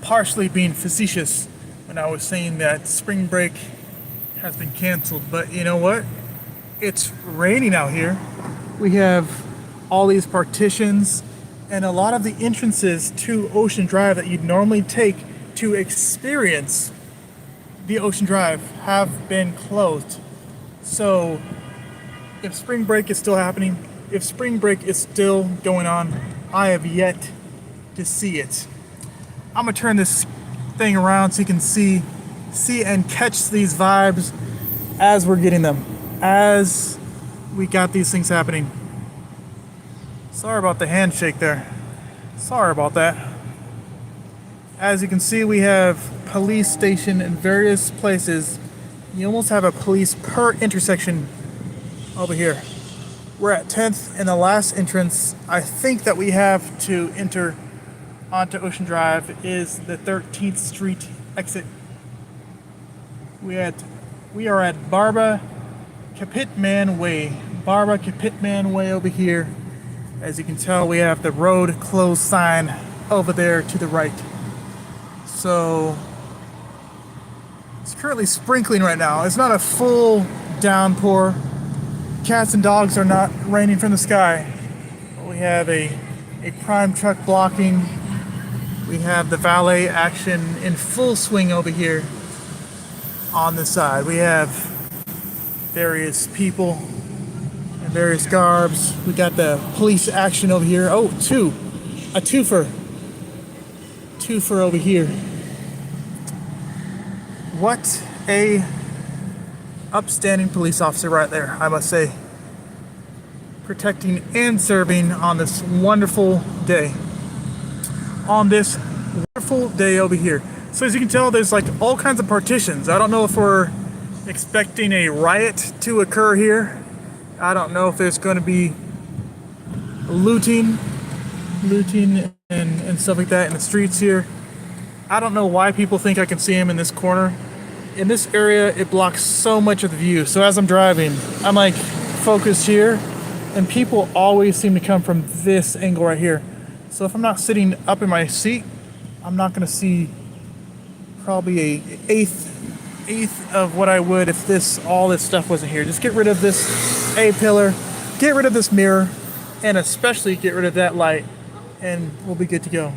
partially being facetious when I was saying that spring break has been canceled. But you know what? It's raining out here. We have all these partitions, and a lot of the entrances to Ocean Drive that you'd normally take to experience the Ocean Drive have been closed. So if spring break is still happening, if spring break is still going on, I have yet to see it. I'm gonna turn this thing around so you can see and catch these vibes as we're getting them, as we got these things happening. Sorry about the handshake there. Sorry about that. As you can see, we have police stationed in various places. You almost have a police per intersection over here. We're at 10th and the last entrance I think that we have to enter onto Ocean Drive is the 13th Street exit. We are at Barba Kapitman Way. Barba Kapitman Way over here. As you can tell, we have the road closed sign over there to the right. So it's currently sprinkling right now. It's not a full downpour. Cats and dogs are not raining from the sky. We have a prime truck blocking. We have the valet action in full swing over here on the side. We have various people in various garbs. We got the police action over here. Oh, a twofer over here. What a upstanding police officer right there, I must say. Protecting and serving on this wonderful day. On this wonderful day over here. So as you can tell, there's like all kinds of partitions. I don't know if we're expecting a riot to occur here. I don't know if there's going to be looting and stuff like that in the streets here. I don't know why people think I can see him in this corner. In this area, it blocks so much of the view. So as I'm driving, I'm like focused here, and people always seem to come from this angle right here. So if I'm not sitting up in my seat, I'm not going to see probably a eighth of what I would if all this stuff wasn't here. Just get rid of this A-pillar, get rid of this mirror, and especially get rid of that light, and we'll be good to go.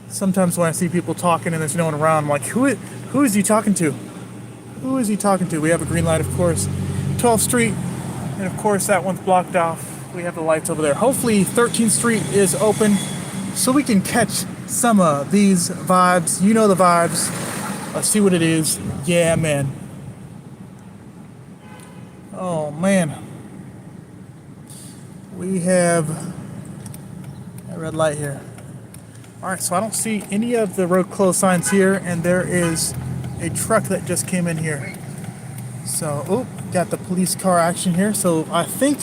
Sometimes when I see people talking and there's no one around, I'm like, who is he talking to? Who is he talking to? We have a green light, of course. 12th Street, and of course that one's blocked off. We have the lights over there. Hopefully 13th Street is open so we can catch some of these vibes. You know the vibes. Let's see what it is. Yeah, man. Oh, man. We have a red light here. Alright, so I don't see any of the road closed signs here, and there is a truck that just came in here. So, got the police car action here. So I think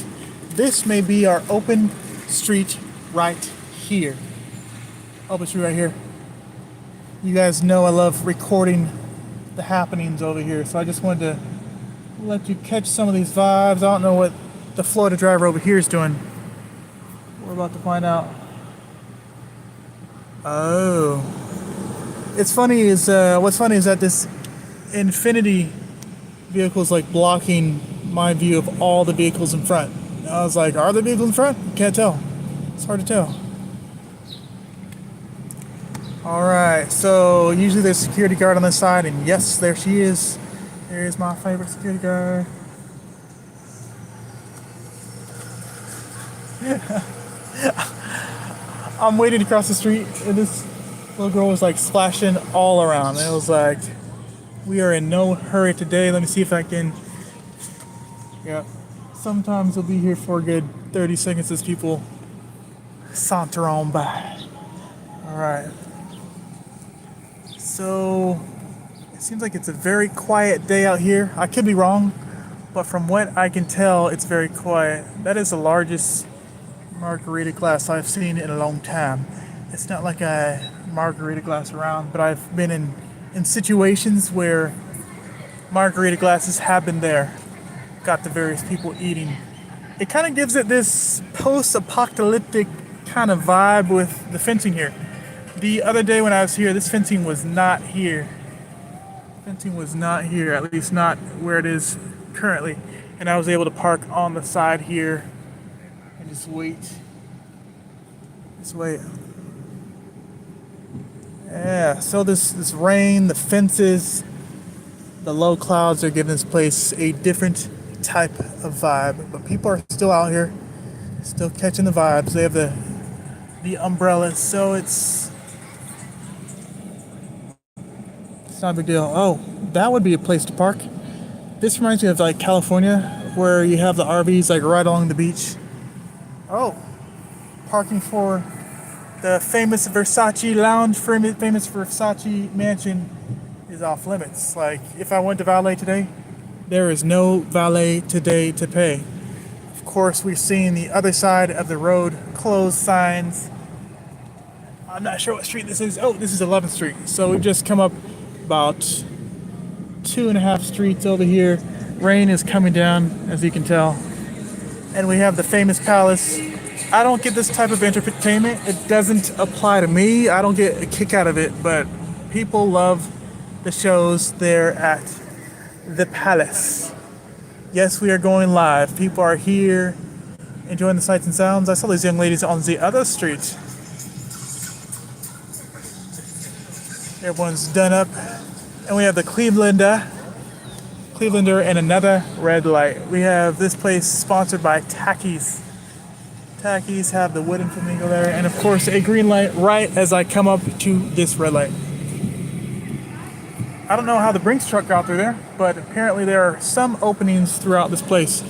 this may be our open street right here. Open street right here. You guys know I love recording the happenings over here, so I just wanted to let you catch some of these vibes. I don't know what the Florida driver over here is doing. We're about to find out. Oh, what's funny is that this Infinity vehicle is like blocking my view of all the vehicles in front. And I was like, are there vehicles in front? Can't tell. It's hard to tell. All right, so usually there's a security guard on this side, and yes, there she is. There's my favorite security guard. I'm waiting to cross the street, and this little girl was like splashing all around. And it was like, we are in no hurry today. Let me see if I can. Yeah, sometimes we'll be here for a good 30 seconds as people saunter on by. All right. So it seems like it's a very quiet day out here. I could be wrong, but from what I can tell, it's very quiet. That is the largest margarita glass I've seen in a long time. It's not like a margarita glass around, but I've been in situations where margarita glasses have been there. Got the various people eating. It kind of gives it this post-apocalyptic kind of vibe with the fencing here. The other day when I was here, this fencing was not here. Fencing was not here, at least not where it is currently. And I was able to park on the side here and just wait. Just wait. Yeah, so this rain, the fences, the low clouds are giving this place a different type of vibe. But people are still out here, still catching the vibes. They have the umbrellas, so it's not a big deal. Oh, that would be a place to park. This reminds me of like California, where you have the RVs like right along the beach. Oh, parking for the famous Versace lounge, famous Versace mansion is off limits. Like if I went to valet today, there is no valet today to pay. Of course, we've seen the other side of the road closed signs. I'm not sure what street this is. Oh, this is 11th Street. So we've just come up about 2.5 streets over here. Rain is coming down, as you can tell. And we have the famous palace. I don't get this type of entertainment. It doesn't apply to me. I don't get a kick out of it, but people love the shows there at the palace. Yes, we are going live. People are here enjoying the sights and sounds. I saw these young ladies on the other street. Everyone's done up. And we have the Clevelander and another red light. We have this place sponsored by Takis. Takis have the wooden flamingo there. And of course, a green light right as I come up to this red light. I don't know how the Brinks truck got through there, but apparently there are some openings throughout this place.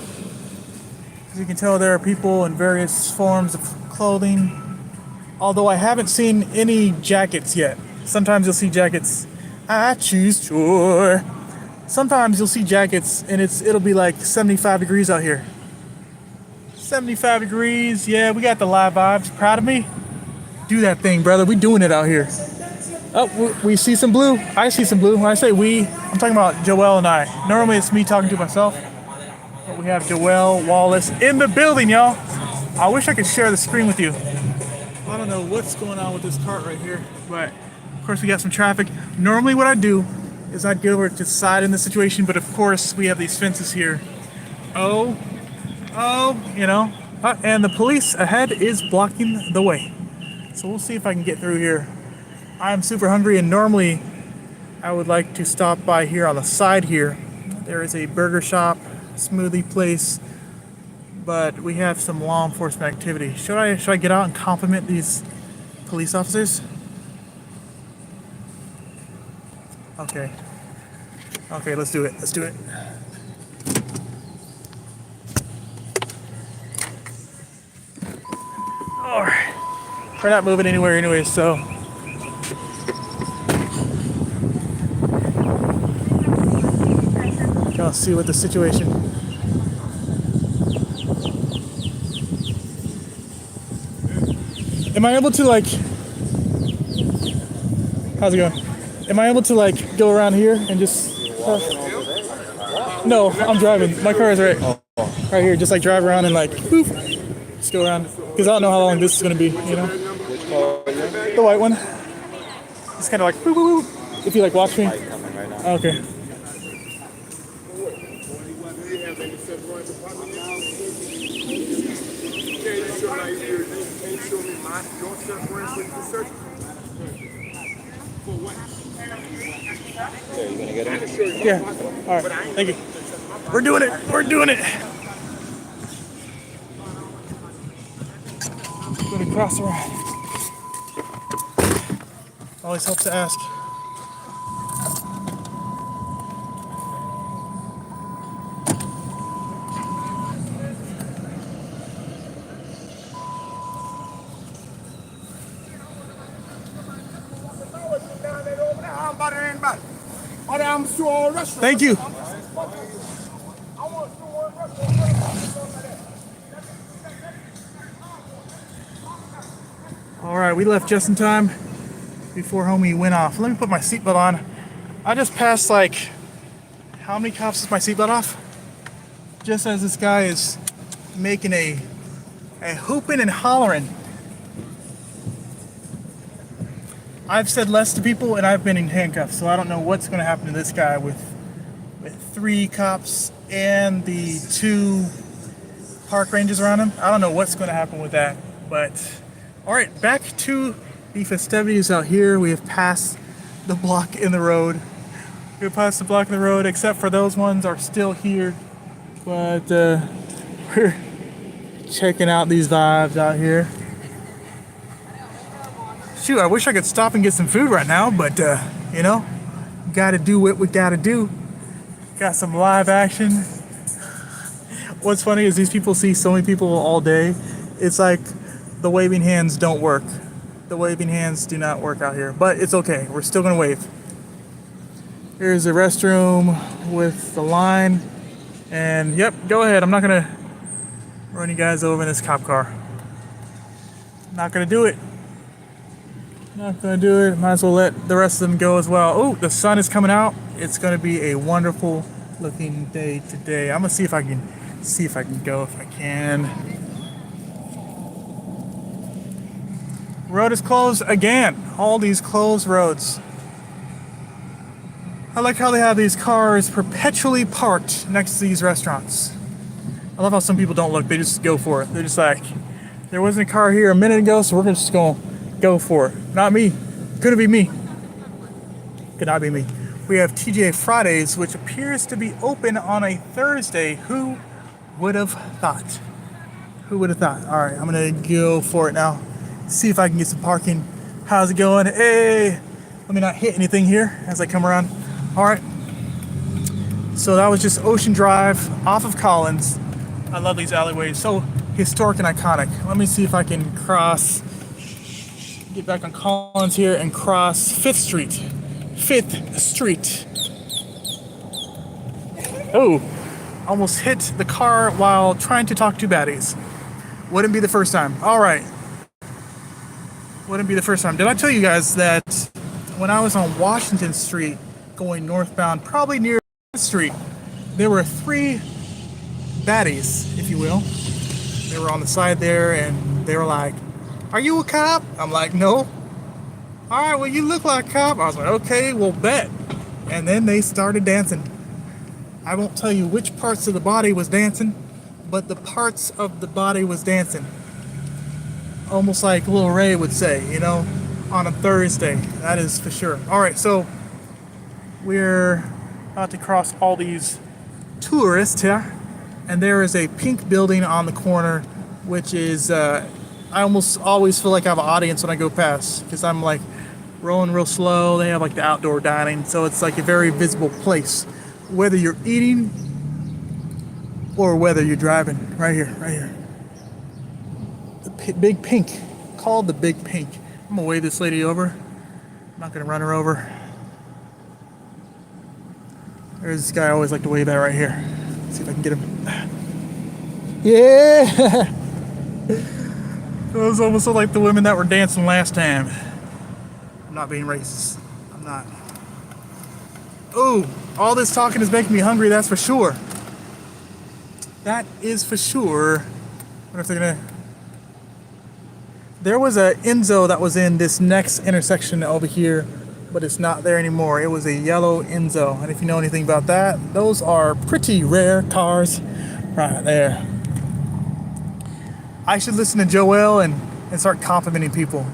As you can tell, there are people in various forms of clothing. Although I haven't seen any jackets yet. Sometimes you'll see jackets. I choose sure. Sometimes you'll see jackets and it'll be like 75 degrees out here. 75 degrees. Yeah, we got the live vibes. Proud of me? Do that thing, brother. We doing it out here. Oh, we see some blue. I see some blue. When I say we, I'm talking about Joel and I. Normally it's me talking to myself. But we have Joel Wallace in the building, y'all. I wish I could share the screen with you. I don't know what's going on with this cart right here, but of course we got some traffic. Normally what I do is I'd get over to the side in the situation, but of course we have these fences here. Oh, you know. And the police ahead is blocking the way. So we'll see if I can get through here. I'm super hungry and normally I would like to stop by here on the side here. There is a burger shop, smoothie place, but we have some law enforcement activity. Should I get out and compliment these police officers? Okay, let's do it. Alright. We're not moving anywhere anyway, so. I'll see what the situation. Am I able to like. How's it going? Am I able to like go around here and just? No, I'm driving. My car is right here. Just like drive around and like, boop, just go around. Because I don't know how long this is gonna be. You know. Which car are you? The white one. Just kind of like, boop, boop, boop. If you like watch me. Okay. Are you gonna get him? Yeah. All right. Thank you. We're doing it. Going to cross around. Always helps to ask. Thank you. All right, we left just in time before homie went off. Let me put my seatbelt on. I just passed like, how many cops is my seatbelt off? Just as this guy is making a hooping and hollering. I've said less to people, and I've been in handcuffs, so I don't know what's going to happen to this guy with 3 cops and the 2 park rangers around him. I don't know what's going to happen with that, but all right, back to the festivities out here. We have passed the block in the road. We have passed the block in the road, except for those ones are still here, but we're checking out these vibes out here. Shoot, I wish I could stop and get some food right now, but you know, gotta do what we gotta do. Got some live action. What's funny is these people see so many people all day. It's like the waving hands don't work. The waving hands do not work out here, but it's okay. We're still gonna wave. Here's the restroom with the line. And yep, go ahead. I'm not gonna run you guys over in this cop car. Not gonna do it. Not gonna do it. Might as well let the rest of them go as well. Oh, the sun is coming out. It's gonna be a wonderful looking day today. I'm gonna see if I can go if I can. Road is closed again. All these closed roads. I like how they have these cars perpetually parked next to these restaurants. I love how some people don't look, they just go for it. They're just like, there wasn't a car here a minute ago, so we're just gonna go for it. Not me. Couldn't be me. Could not be me. We have TGA Fridays, which appears to be open on a Thursday. Who would have thought? Who would have thought? All right, I'm gonna go for it now. See if I can get some parking. How's it going? Hey, let me not hit anything here as I come around. All right. So that was just Ocean Drive off of Collins. I love these alleyways, so historic and iconic. Let me see if I can get back on Collins here and cross 5th Street. 5th Street. Oh, almost hit the car while trying to talk to baddies. Wouldn't be the first time. All right. Wouldn't be the first time. Did I tell you guys that when I was on Washington Street going northbound, probably near 5th Street, there were 3 baddies, if you will. They were on the side there and they were like, "Are you a cop?" I'm like, "No." "All right, well, you look like a cop." I was like, "Okay, well, bet." And then they started dancing. I won't tell you which parts of the body was dancing, but the parts of the body was dancing. Almost like Lil Ray would say, you know, on a Thursday. That is for sure. All right, so we're about to cross all these tourists here, and there is a pink building on the corner, which is, I almost always feel like I have an audience when I go past, because I'm like rolling real slow. They have like the outdoor dining, so it's like a very visible place, whether you're eating or whether you're driving. Right here, right here. The Big Pink, called the Big Pink. I'm gonna wave this lady over. I'm not gonna run her over. There's this guy I always like to wave at right here. Let's see if I can get him. Yeah! It was almost like the women that were dancing last time. I'm not being racist. I'm not. Ooh, all this talking is making me hungry, that's for sure. That is for sure. I wonder if they're gonna... There was a Enzo that was in this next intersection over here, but it's not there anymore. It was a yellow Enzo. And if you know anything about that, those are pretty rare cars right there. I should listen to Joel and start complimenting people.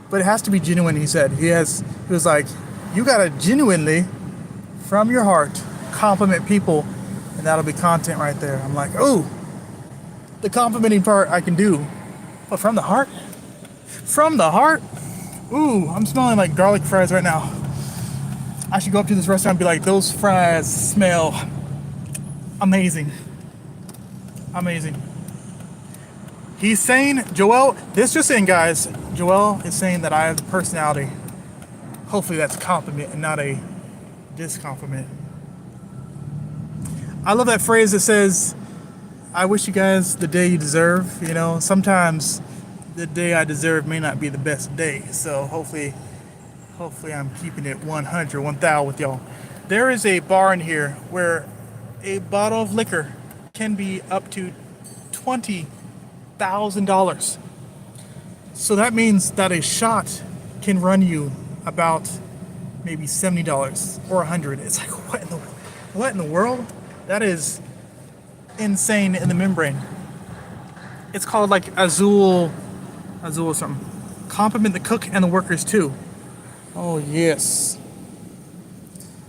But it has to be genuine, he said. He was like, you gotta genuinely, from your heart, compliment people, and that'll be content right there. I'm like, oh, the complimenting part I can do. But from the heart? From the heart? Ooh, I'm smelling like garlic fries right now. I should go up to this restaurant and be like, those fries smell amazing. Amazing. He's saying, Joel, this just in, guys. Joel is saying that I have the personality. Hopefully that's a compliment and not a discompliment. I love that phrase that says, I wish you guys the day you deserve. You know, sometimes the day I deserve may not be the best day. So hopefully I'm keeping it 100, 1000 with y'all. There is a bar in here where a bottle of liquor can be up to $20,000. So that means that a shot can run you about maybe $70 or $100. It's like what in the world? That is insane in the membrane. It's called like Azul or something. Compliment the cook and the workers too. Oh yes.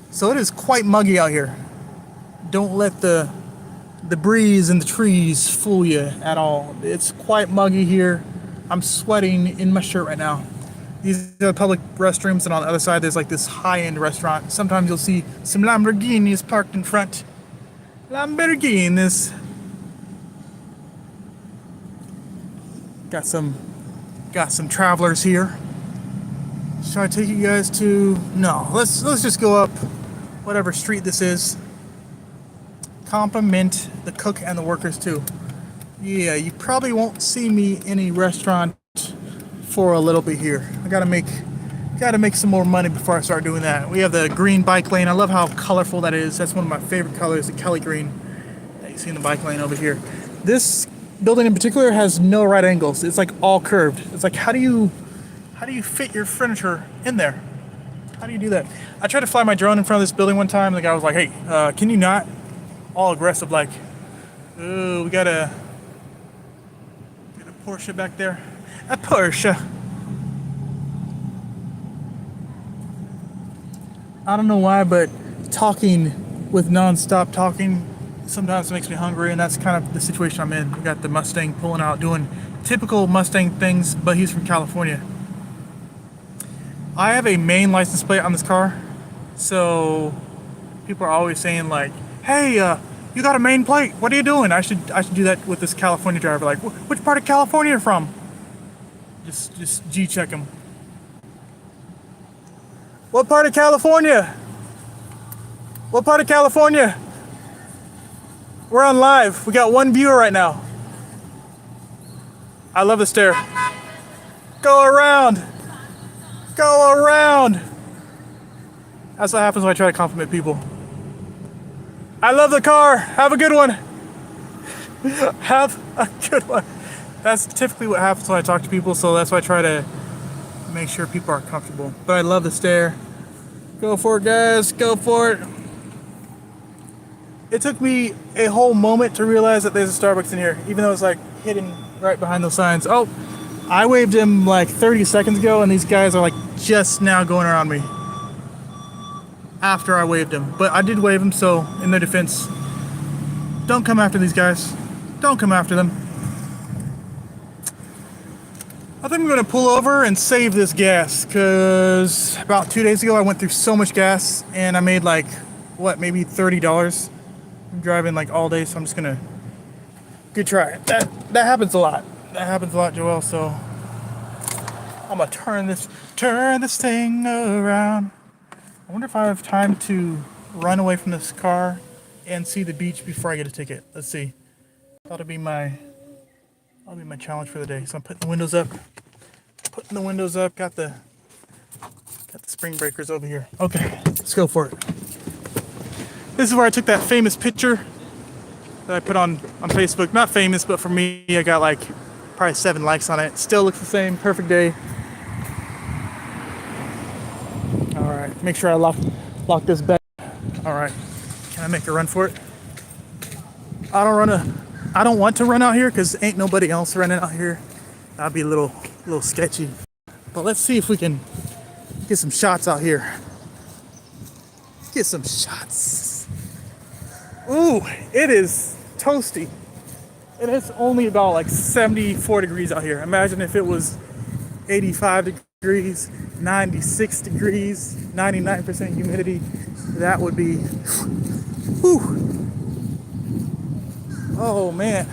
So it is quite muggy out here. Don't let the breeze and the trees fool you at all. It's quite muggy here. I'm sweating in my shirt right now. These are public restrooms, and on the other side there's like this high-end restaurant. Sometimes you'll see some Lamborghinis parked in front. Lamborghinis. Got some travelers here. Should I take you guys to? No, let's just go up whatever street this is. Compliment the cook and the workers too. Yeah, you probably won't see me in a restaurant for a little bit here. I gotta make some more money before I start doing that. We have the green bike lane. I love how colorful that is. That's one of my favorite colors, the Kelly green that you see in the bike lane over here. This building in particular has no right angles. It's like all curved. It's like how do you fit your furniture in there? How do you do that? I tried to fly my drone in front of this building one time. The guy was like, "Hey, can you not?" All aggressive, like, "Ooh, we got a Porsche back there." A Porsche. I don't know why, but talking with non-stop talking sometimes makes me hungry, and that's kind of the situation I'm in. We got the Mustang pulling out, doing typical Mustang things, but he's from California. I have a Maine license plate on this car, so people are always saying like, "Hey, you got a Maine plate? What are you doing?" I should do that with this California driver. Like, which part of California are you from? Just G-check him. What part of California? What part of California? We're on live. We got one viewer right now. I love the stare. Go around. Go around. That's what happens when I try to compliment people. I love the car. Have a good one. Have a good one. That's typically what happens when I talk to people, so that's why I try to make sure people are comfortable. But I love the stare. Go for it, guys. Go for it. It took me a whole moment to realize that there's a Starbucks in here, even though it's like hidden right behind those signs. Oh, I waved him like 30 seconds ago, and these guys are like just now going around me after I waved him. But I did wave him, so in their defense, don't come after these guys. Don't come after them. I think I'm gonna pull over and save this gas, because about 2 days ago I went through so much gas and I made like, what, maybe $30. I'm driving like all day, so I'm just gonna, good try. That happens a lot. That happens a lot, Joel, so I'm gonna turn this thing around. I wonder if I have time to run away from this car and see the beach before I get a ticket. Let's see. That'll be my challenge for the day. So I'm putting the windows up. Got the spring breakers over here. Okay, let's go for it. This is where I took that famous picture that I put on Facebook. Not famous, but for me, I got like probably 7 likes on it. Still looks the same. Perfect day. All right, make sure I lock this back. All right, can I make a run for it? I don't want to run out here because ain't nobody else running out here. That'd be a little sketchy. But let's see if we can get some shots out here. Get some shots. Ooh, it is toasty. And it's only about like 74 degrees out here. Imagine if it was 85 degrees, 96 degrees, 99% humidity. That would be, whew. Oh man.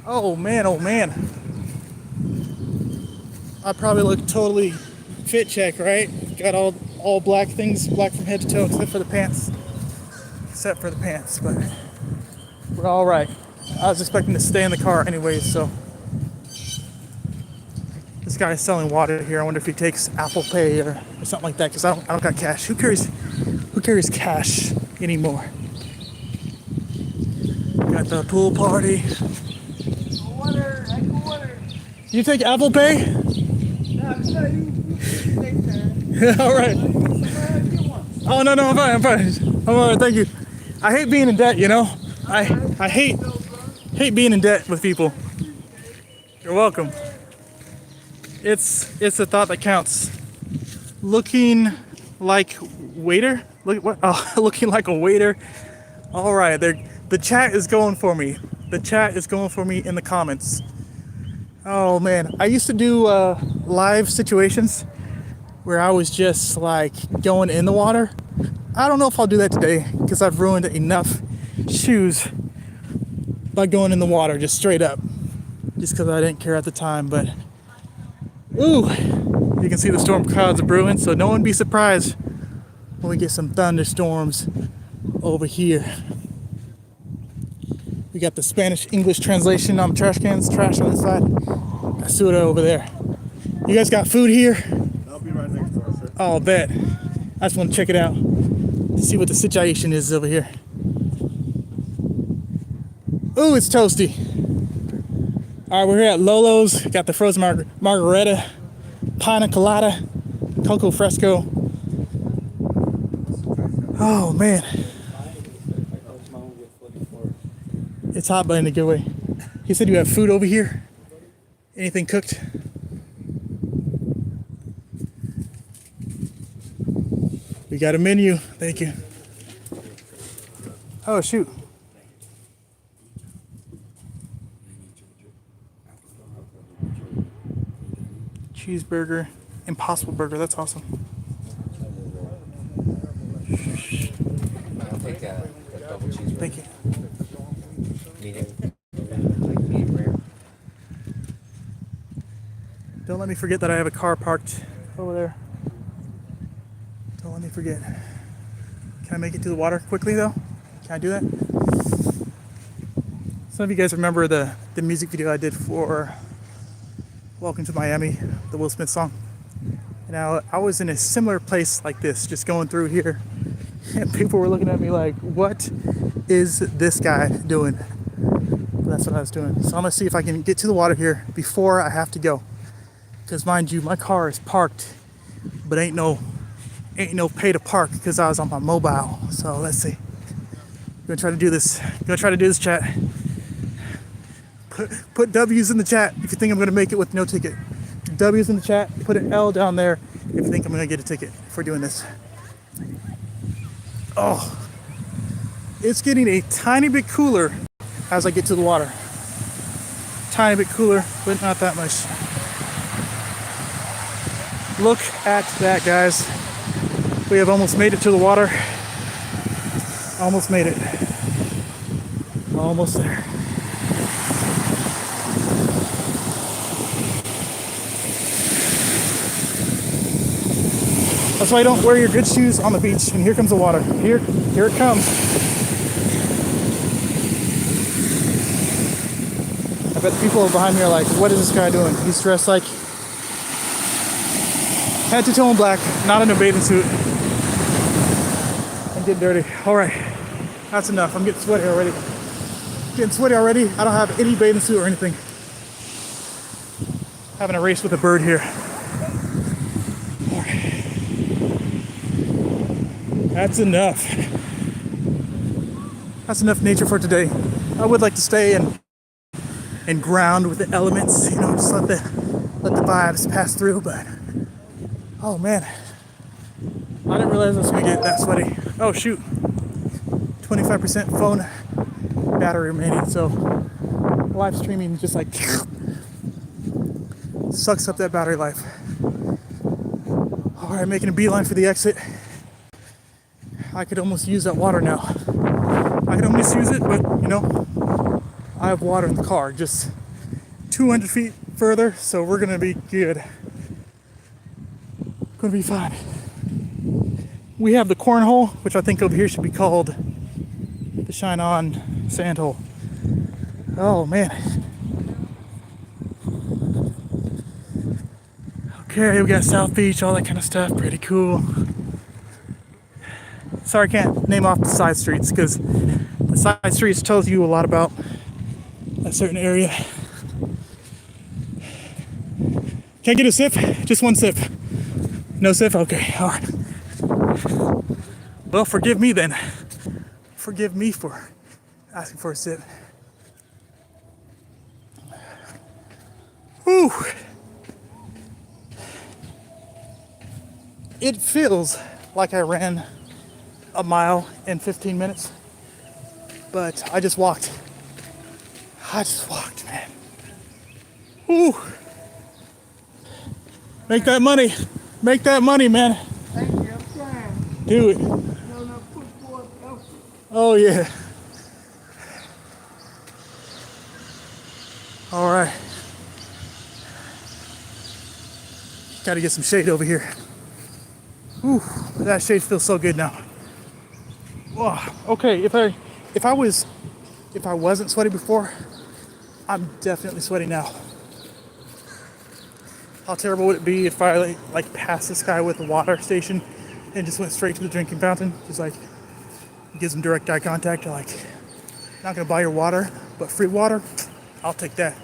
Oh man, oh man. I probably look totally fit check, right? Got all black things, black from head to toe, except for the pants. But we're all right. I was expecting to stay in the car anyways, so. This guy is selling water here. I wonder if he takes Apple Pay or something like that, because I don't got cash. Who carries cash anymore? Got the pool party. Water, I got water. You take Apple Pay? All right. Oh no, I'm fine. I'm fine. I'm all right. Thank you. I hate being in debt. You know, I hate being in debt with people. You're welcome. It's the thought that counts. Looking like waiter. Look what? Oh, looking like a waiter. All right. The chat is going for me. The chat is going for me in the comments. Oh man, I used to do live situations where I was just like going in the water. I don't know if I'll do that today because I've ruined enough shoes by going in the water just straight up, just because I didn't care at the time. But ooh, you can see the storm clouds are brewing, so no one be surprised when we get some thunderstorms over here. We got the Spanish-English translation on the trash cans, trash on this side. Got soda over there. You guys got food here? I'll be right next door, sir. Oh, bet. I just want to check it out. See what the situation is over here. Ooh, it's toasty. All right, we're here at Lolo's. Got the frozen margarita, pina colada, coco fresco. Oh, man. It's hot, but in a good way. He said you have food over here. Anything cooked? We got a menu. Thank you. Oh, shoot. Cheeseburger. Impossible burger. That's awesome. I'll take a double cheeseburger. Thank you. Medium rare. Don't let me forget that I have a car parked over there. Don't let me forget. Can I make it to the water quickly though? Can I do that? Some of you guys remember the music video I did for Welcome to Miami, the Will Smith song. Now I was in a similar place like this, just going through here, and people were looking at me like, what is this guy doing? That's what I was doing. So I'm gonna see if I can get to the water here before I have to go. Because mind you, my car is parked, but ain't no pay to park because I was on my mobile. So let's see. I'm gonna try to do this. Chat. Put W's in the chat if you think I'm gonna make it with no ticket. W's in the chat. Put an L down there if you think I'm gonna get a ticket for doing this. Oh, it's getting a tiny bit cooler as I get to the water. Tiny bit cooler, but not that much. Look at that, guys. We have almost made it to the water. Almost made it. Almost there. That's why you don't wear your good shoes on the beach. And here comes the water. Here it comes. I bet the people behind me are like, what is this guy doing? He's dressed like head to toe in black, not in a bathing suit. And get dirty. All right, that's enough. I'm getting sweaty already. I don't have any bathing suit or anything. Having a race with a bird here. All right. That's enough. That's enough nature for today. I would like to stay and ground with the elements, you know, just let the vibes pass through, but oh man, I didn't realize I was gonna get that sweaty. Oh shoot, 25% phone battery remaining, so live streaming just like sucks up that battery life. All right, making a beeline for the exit. I could almost use that water now. I could almost use it, but you know, I have water in the car, just 200 feet further, so we're gonna be good. Gonna be fine. We have the cornhole, which I think over here should be called the Shine On Sand Hole. Oh man. Okay, we got South Beach, all that kind of stuff, pretty cool. Sorry I can't name off the side streets because the side streets tells you a lot about a certain area. Can I get a sip? Just one sip. No sip? Okay, all right. Well, forgive me then. Forgive me for asking for a sip. Whew. It feels like I ran a mile in 15 minutes, but I just walked. Man. Whew. Make that money. Make that money, man. Thank you, I'm trying. Do it. No, put forth effort. Oh, yeah. All right. Got to get some shade over here. Whew, that shade feels so good now. Oh, okay, if I wasn't sweaty before, I'm definitely sweaty now. How terrible would it be if I like passed this guy with a water station and just went straight to the drinking fountain? Just like gives him direct eye contact. Like, not gonna buy your water, but free water. I'll take that.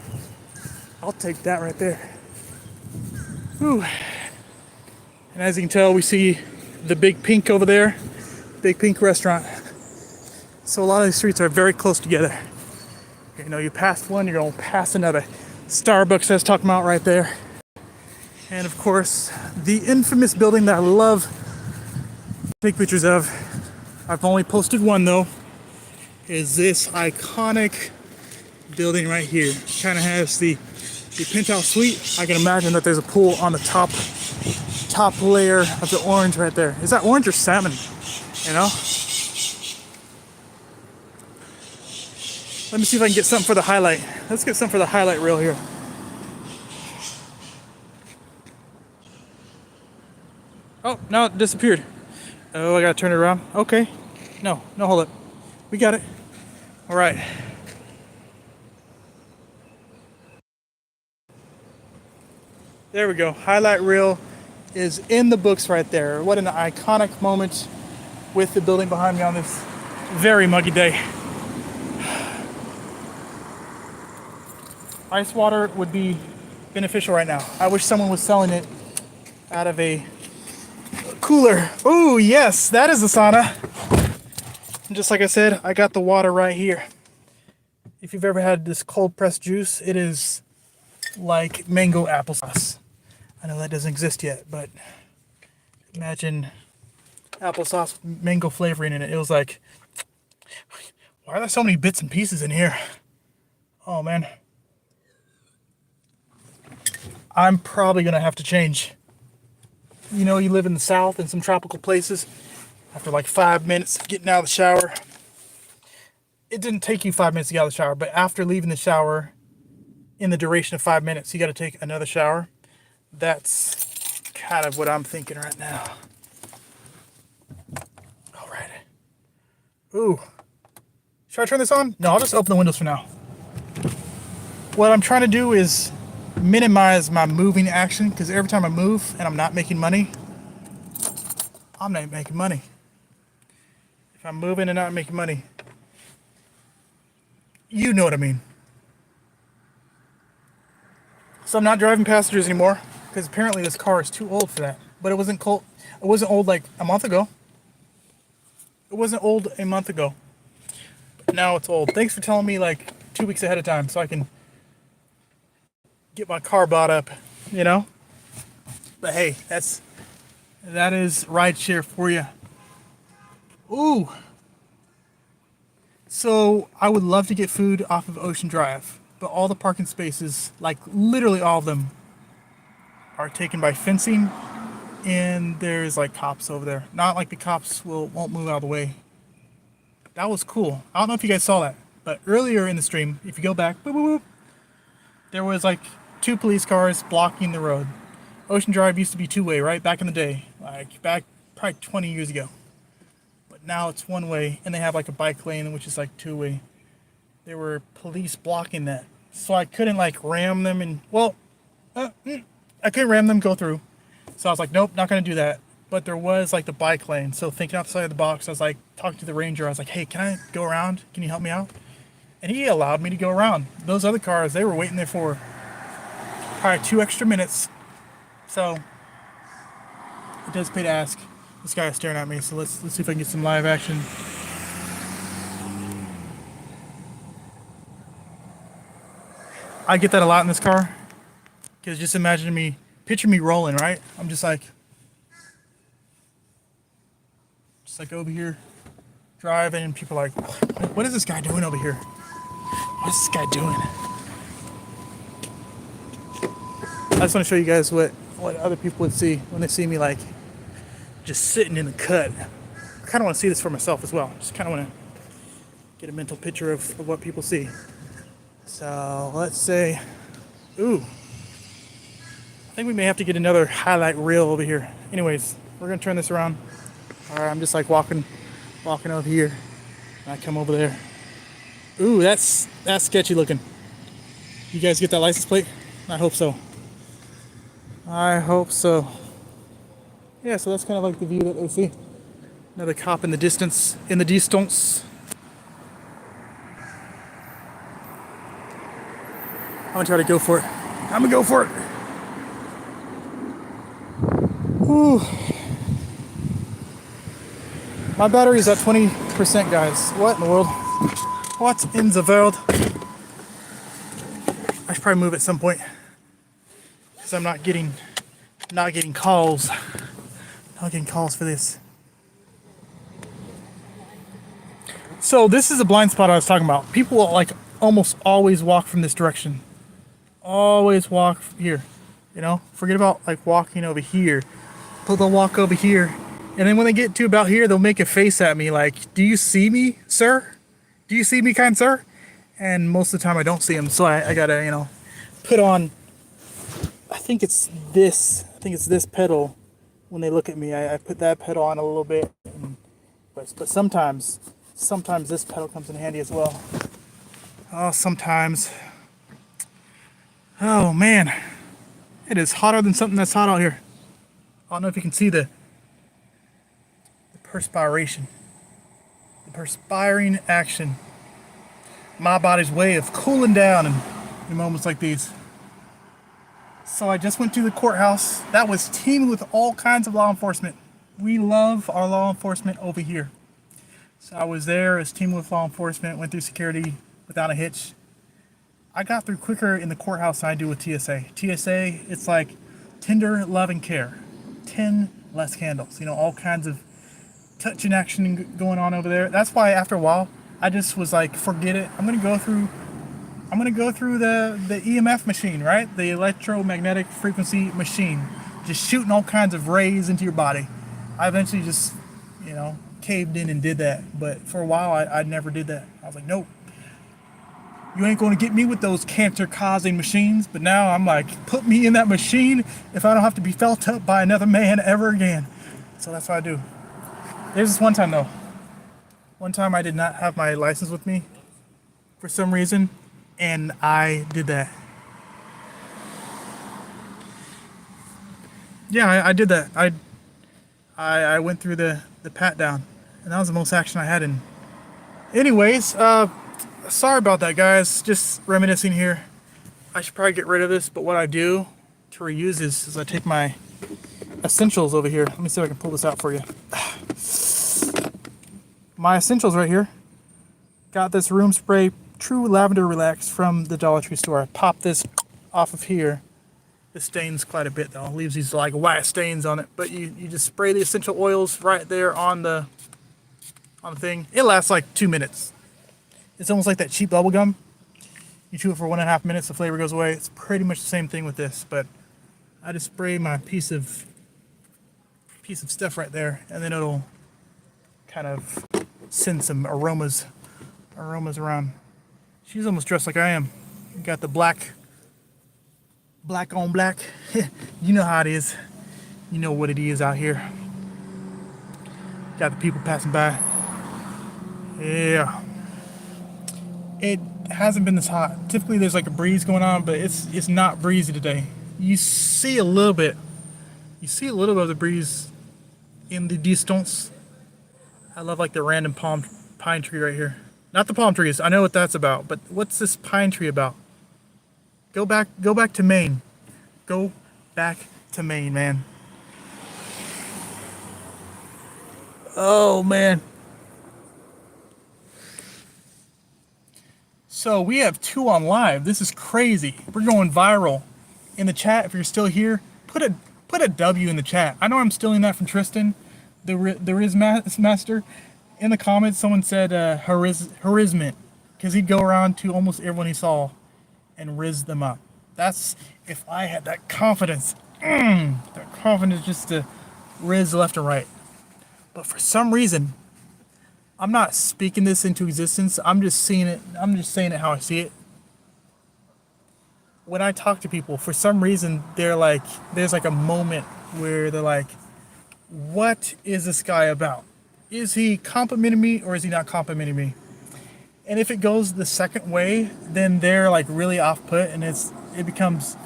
I'll take that right there. Whew. And as you can tell, we see the Big Pink over there, Big Pink restaurant. So a lot of these streets are very close together. You know, you pass one, you're gonna pass another. Starbucks I was talking about right there. And of course, the infamous building that I love to take pictures of. I've only posted one though, is this iconic building right here. Kind of has the penthouse suite. I can imagine that there's a pool on the top layer of the orange right there. Is that orange or salmon? You know? Let me see if I can get something for the highlight. Let's get something for the highlight reel here. Oh, no, it disappeared. Oh, I gotta turn it around. Okay. No, hold up. We got it. All right. There we go. Highlight reel is in the books right there. What an iconic moment with the building behind me on this very muggy day. Ice water would be beneficial right now. I wish someone was selling it out of a cooler. Oh, yes, that is a sauna. And just like I said, I got the water right here. If you've ever had this cold pressed juice, it is like mango applesauce. I know that doesn't exist yet, but imagine applesauce with mango flavoring in it. It was like, why are there so many bits and pieces in here? Oh, man. I'm probably going to have to change. You know, you live in the South in some tropical places. After like 5 minutes of getting out of the shower, it didn't take you 5 minutes to get out of the shower, but after leaving the shower, in the duration of 5 minutes, you got to take another shower. That's kind of what I'm thinking right now. All right. Ooh. Should I turn this on? No, I'll just open the windows for now. What I'm trying to do is minimize my moving action, because every time I move and I'm not making money, I'm not making money. If I'm moving and not making money, you know what I mean. So I'm not driving passengers anymore, because apparently this car is too old for that. But it wasn't cold. It wasn't old like a month ago. It wasn't old a month ago. But now it's old. Thanks for telling me like 2 weeks ahead of time so I can get my car bought up, you know? But hey, that is rideshare for you. Ooh. So I would love to get food off of Ocean Drive, but all the parking spaces, like literally all of them, are taken by fencing, and there's like cops over there. Not like the cops won't move out of the way. That was cool. I don't know if you guys saw that, but earlier in the stream, if you go back, boop, boop, boop, there was like 2 police cars blocking the road. Ocean Drive used to be 2-way, right? Back in the day, like back probably 20 years ago. But now it's 1-way, and they have like a bike lane, which is like 2-way. There were police blocking that. So I couldn't like ram them and, I couldn't ram them, go through. So I was like, nope, not gonna do that. But there was like the bike lane. So thinking outside of the box, I was like, talking to the ranger, I was like, hey, can I go around? Can you help me out? And he allowed me to go around. Those other cars, they were waiting there for probably 2 extra minutes So it does pay to ask. This guy is staring at me, so let's see if I can get some live action. I get that a lot in this car, because just picture me rolling, right? I'm just like over here driving, and people are like, what is this guy doing over here? What's this guy doing? I just want to show you guys what other people would see when they see me like just sitting in the cut. I kind of want to see this for myself as well. Just kind of want to get a mental picture of what people see. So let's say, ooh, I think we may have to get another highlight reel over here. Anyways, we're gonna turn this around. All right, I'm just like walking over here. And I come over there. Ooh, that's sketchy looking. You guys get that license plate? I hope so. I hope so. Yeah, so that's kind of like the view that they see. Another cop in the distance. I'm gonna try to go for it. I'm gonna go for it. Ooh. My battery's at 20%, guys. What in the world? What in the world? I should probably move at some point, because I'm not getting calls. Not getting calls for this. So this is a blind spot I was talking about. People will like almost always walk from this direction. Always walk here. You know, forget about like walking over here. But they'll walk over here, and then when they get to about here, they'll make a face at me like, "Do you see me, sir? Do you see me, kind sir?" And most of the time I don't see them, so I gotta, you know, put on, I think it's this pedal. When they look at me, I put that pedal on a little bit, but sometimes this pedal comes in handy as well. Oh, sometimes. Oh man, it is hotter than something that's hot out here. I don't know if you can see the perspiration, the perspiring action. My body's way of cooling down in moments like these. So I just went to the courthouse. That was teeming with all kinds of law enforcement. We love our law enforcement over here. So I was there as teaming with law enforcement, went through security without a hitch. I got through quicker in the courthouse than I do with TSA. TSA, it's like tender love and care. 10 less candles. You know, all kinds of touch and action going on over there. That's why after a while, I just was like, forget it. I'm gonna go through the EMF machine, right? The electromagnetic frequency machine. Just shooting all kinds of rays into your body. I eventually just, you know, caved in and did that. But for a while, I never did that. I was like, nope. You ain't going to get me with those cancer-causing machines. But now I'm like, put me in that machine if I don't have to be felt up by another man ever again. So that's what I do. There's this one time, though. One time I did not have my license with me for some reason, and I did that. Yeah, I did that. I went through the pat down, and that was the most action I had in. Anyways, sorry about that, guys. Just reminiscing here. I should probably get rid of this, but what I do to reuse this is I take my essentials over here. Let me see if I can pull this out for you. My essentials right here. Got this room spray True Lavender Relax from the Dollar Tree store. I pop this off of here. It stains quite a bit though. It leaves these like white stains on it. But you just spray the essential oils right there on the thing. It lasts like 2 minutes. It's almost like that cheap bubble gum. You chew it for 1.5 minutes, the flavor goes away. It's pretty much the same thing with this, but I just spray my piece of stuff right there, and then it'll kind of send some aromas around. She's almost dressed like I am. Got the black on black. You know how it is. You know what it is out here. Got the people passing by. Yeah. It hasn't been this hot. Typically there's like a breeze going on, but it's not breezy today. You see a little bit. You see a little bit of the breeze in the distance. I love like the random pine tree right here. Not the palm trees. I know what that's about, but what's this pine tree about? Go back to Maine. Go back to Maine, man. Oh man. So we have 2 on live. This is crazy. We're going viral. In the chat, if you're still here, put a W in the chat. I know I'm stealing that from Tristan, the Riz Master. In the comments, someone said harisment, because he'd go around to almost everyone he saw and riz them up. That's if I had that confidence, that confidence just to riz left and right. But for some reason, I'm not speaking this into existence. I'm just seeing it. I'm just saying it how I see it. When I talk to people, for some reason, they're like, there's like a moment where they're like, what is this guy about? Is he complimenting me or is he not complimenting me? And if it goes the second way, then they're like really off put and it becomes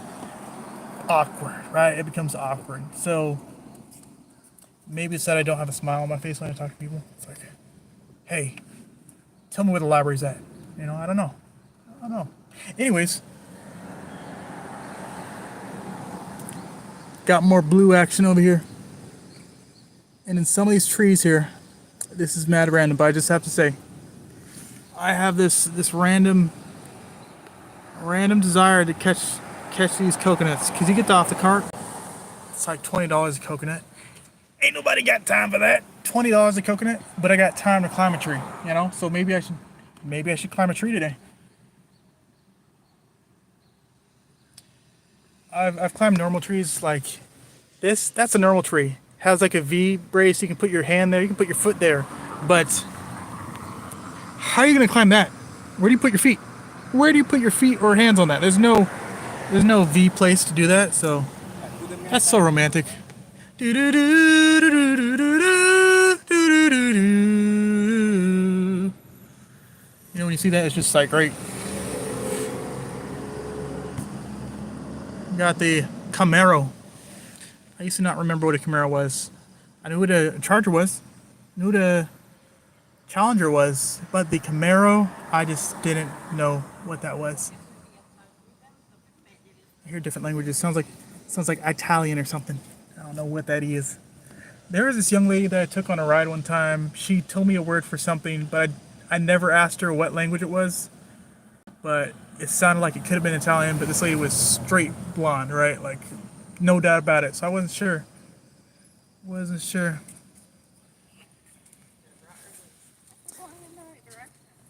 awkward, right? It becomes awkward. So maybe it's that I don't have a smile on my face when I talk to people. It's like, hey, tell me where the library's at. You know, I don't know. Anyways, got more blue action over here. And in some of these trees here, this is mad random, but I just have to say, I have this random desire to catch these coconuts. Cause you get off the cart, it's like $20 a coconut. Ain't nobody got time for that. $20 a coconut, but I got time to climb a tree, you know? So maybe I should climb a tree today. I've climbed normal trees like this. That's a normal tree. Has like a V brace. You can put your hand there. You can put your foot there. But how are you gonna climb that? Where do you put your feet? Where do you put your feet or hands on that? There's no V place to do that. So that's so romantic. You know, when you see that, it's just like great. Got the Camaro. I used to not remember what a Camaro was. I knew what a Charger was. Knew what a Challenger was, but the Camaro, I just didn't know what that was. I hear different languages. Sounds like Italian or something. I don't know what that is. There was this young lady that I took on a ride one time. She told me a word for something, but I never asked her what language it was. But it sounded like it could have been Italian, but this lady was straight blonde, right? Like, no doubt about it. So I wasn't sure.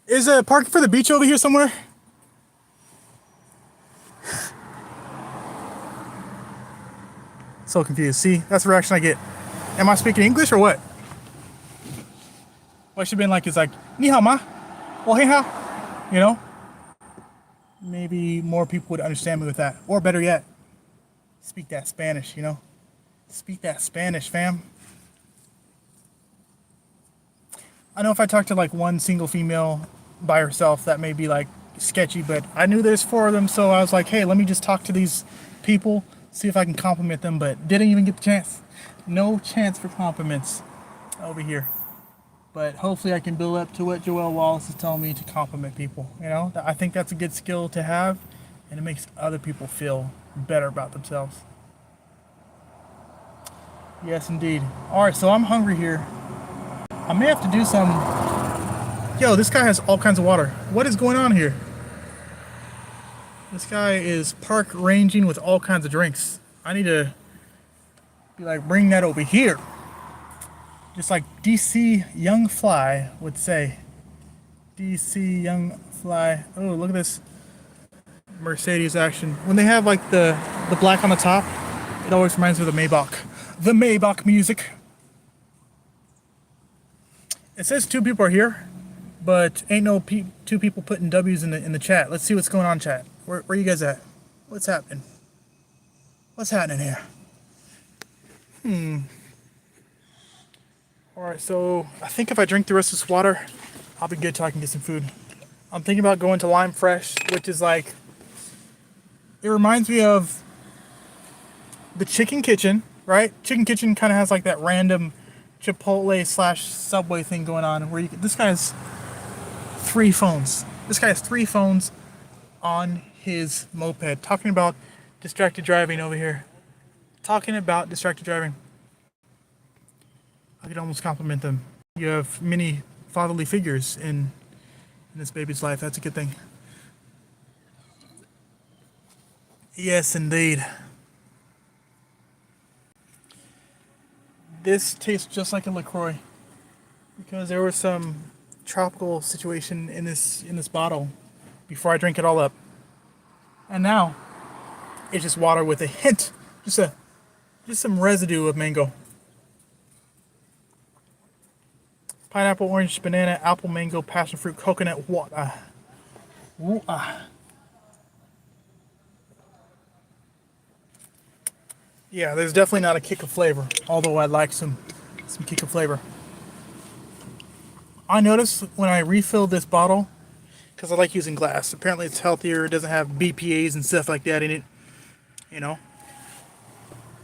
Is a parking for the beach over here somewhere? So confused. See, that's the reaction I get. Am I speaking English or what? What I should have been like is like, ni hao ma? Well, hey how? You know? Maybe more people would understand me with that. Or better yet, speak that Spanish, you know? Speak that Spanish, fam. I know if I talk to like one single female by herself, that may be like sketchy, but I knew there's 4 of them, so I was like, hey, let me just talk to these people, see if I can compliment them, but didn't even get the chance. No chance for compliments over here. But hopefully I can build up to what Joelle Wallace is telling me to compliment people. You know, I think that's a good skill to have, and it makes other people feel better about themselves. Yes, indeed. All right, so I'm hungry here. I may have to do some... Yo, this guy has all kinds of water. What is going on here? This guy is park ranging with all kinds of drinks. I need to be like, bring that over here. Just like DC Young Fly would say. DC Young Fly. Oh, look at this Mercedes action. When they have like the black on the top, it always reminds me of the Maybach. The Maybach music. It says 2 people are here, but ain't no 2 people putting W's in the chat. Let's see what's going on, chat. Where you guys at? What's happening? What's happening here? Alright, so I think if I drink the rest of this water, I'll be good till I can get some food. I'm thinking about going to Lime Fresh, which is like, it reminds me of the Chicken Kitchen, right? Chicken Kitchen kind of has like that random Chipotle / Subway thing going on where this guy has 3 phones. This guy has 3 phones on his moped. Talking about distracted driving over here. talking about distracted driving, I could almost compliment them. You have many fatherly figures in this baby's life. That's a good thing. Yes, indeed. This tastes just like a LaCroix because there was some tropical situation in this bottle before I drink it all up. And now it's just water with a hint, just some residue of mango. Pineapple, orange, banana, apple, mango, passion fruit, coconut, water. Ooh, ah. Yeah, there's definitely not a kick of flavor, although I like some kick of flavor. I noticed when I refilled this bottle, because I like using glass. Apparently it's healthier, it doesn't have BPAs and stuff like that in it, you know.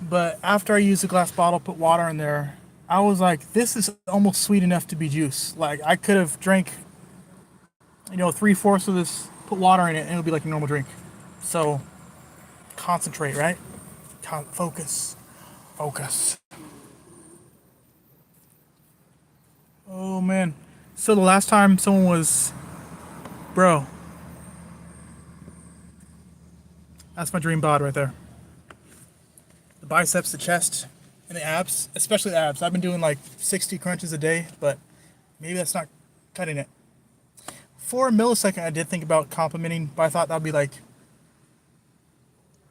But after I used the glass bottle, put water in there, I was like, this is almost sweet enough to be juice. Like, I could have drank, 3/4 of this, put water in it, and it would be like a normal drink. So, concentrate, right? Focus. Focus. Oh, man. So, the last time someone was... Bro. That's my dream bod right there. The biceps, the chest, and the abs, especially the abs. I've been doing like 60 crunches a day, but maybe that's not cutting it. For a millisecond, I did think about complimenting, but I thought that'd be like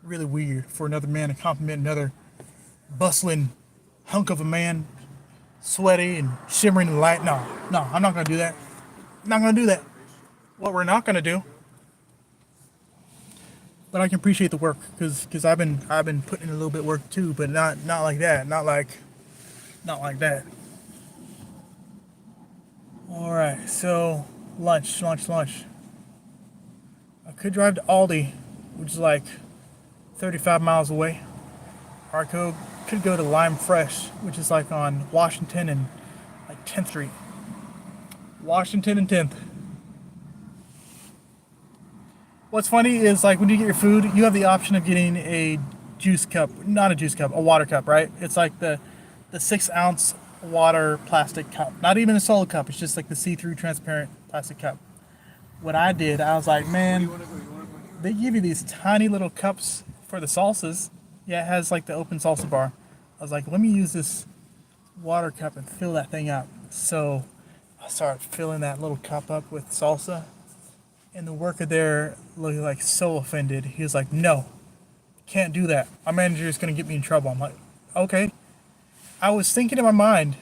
really weird for another man to compliment another bustling hunk of a man, sweaty and shimmering in the light. No, I'm not gonna do that. I'm not gonna do that. What we're not gonna do, but I can appreciate the work because I've been putting in a little bit of work too, but not like that, not like that. All right, so lunch. I could drive to Aldi, which is like 35 miles away, or I could go to Lime Fresh, which is like on Washington and like 10th Street. Washington and 10th. What's funny is like when you get your food, you have the option of getting a juice cup, not a juice cup, a water cup, right? It's like the 6-ounce water plastic cup, not even a solid cup. It's just like the see-through transparent plastic cup. What I did, I was like, man, they give you these tiny little cups for the salsas. Yeah, it has like the open salsa bar. I was like, let me use this water cup and fill that thing up. So I started filling that little cup up with salsa. And the worker there looked like so offended. He was like, no, can't do that. Our manager is going to get me in trouble. I'm like, okay. I was thinking in my mind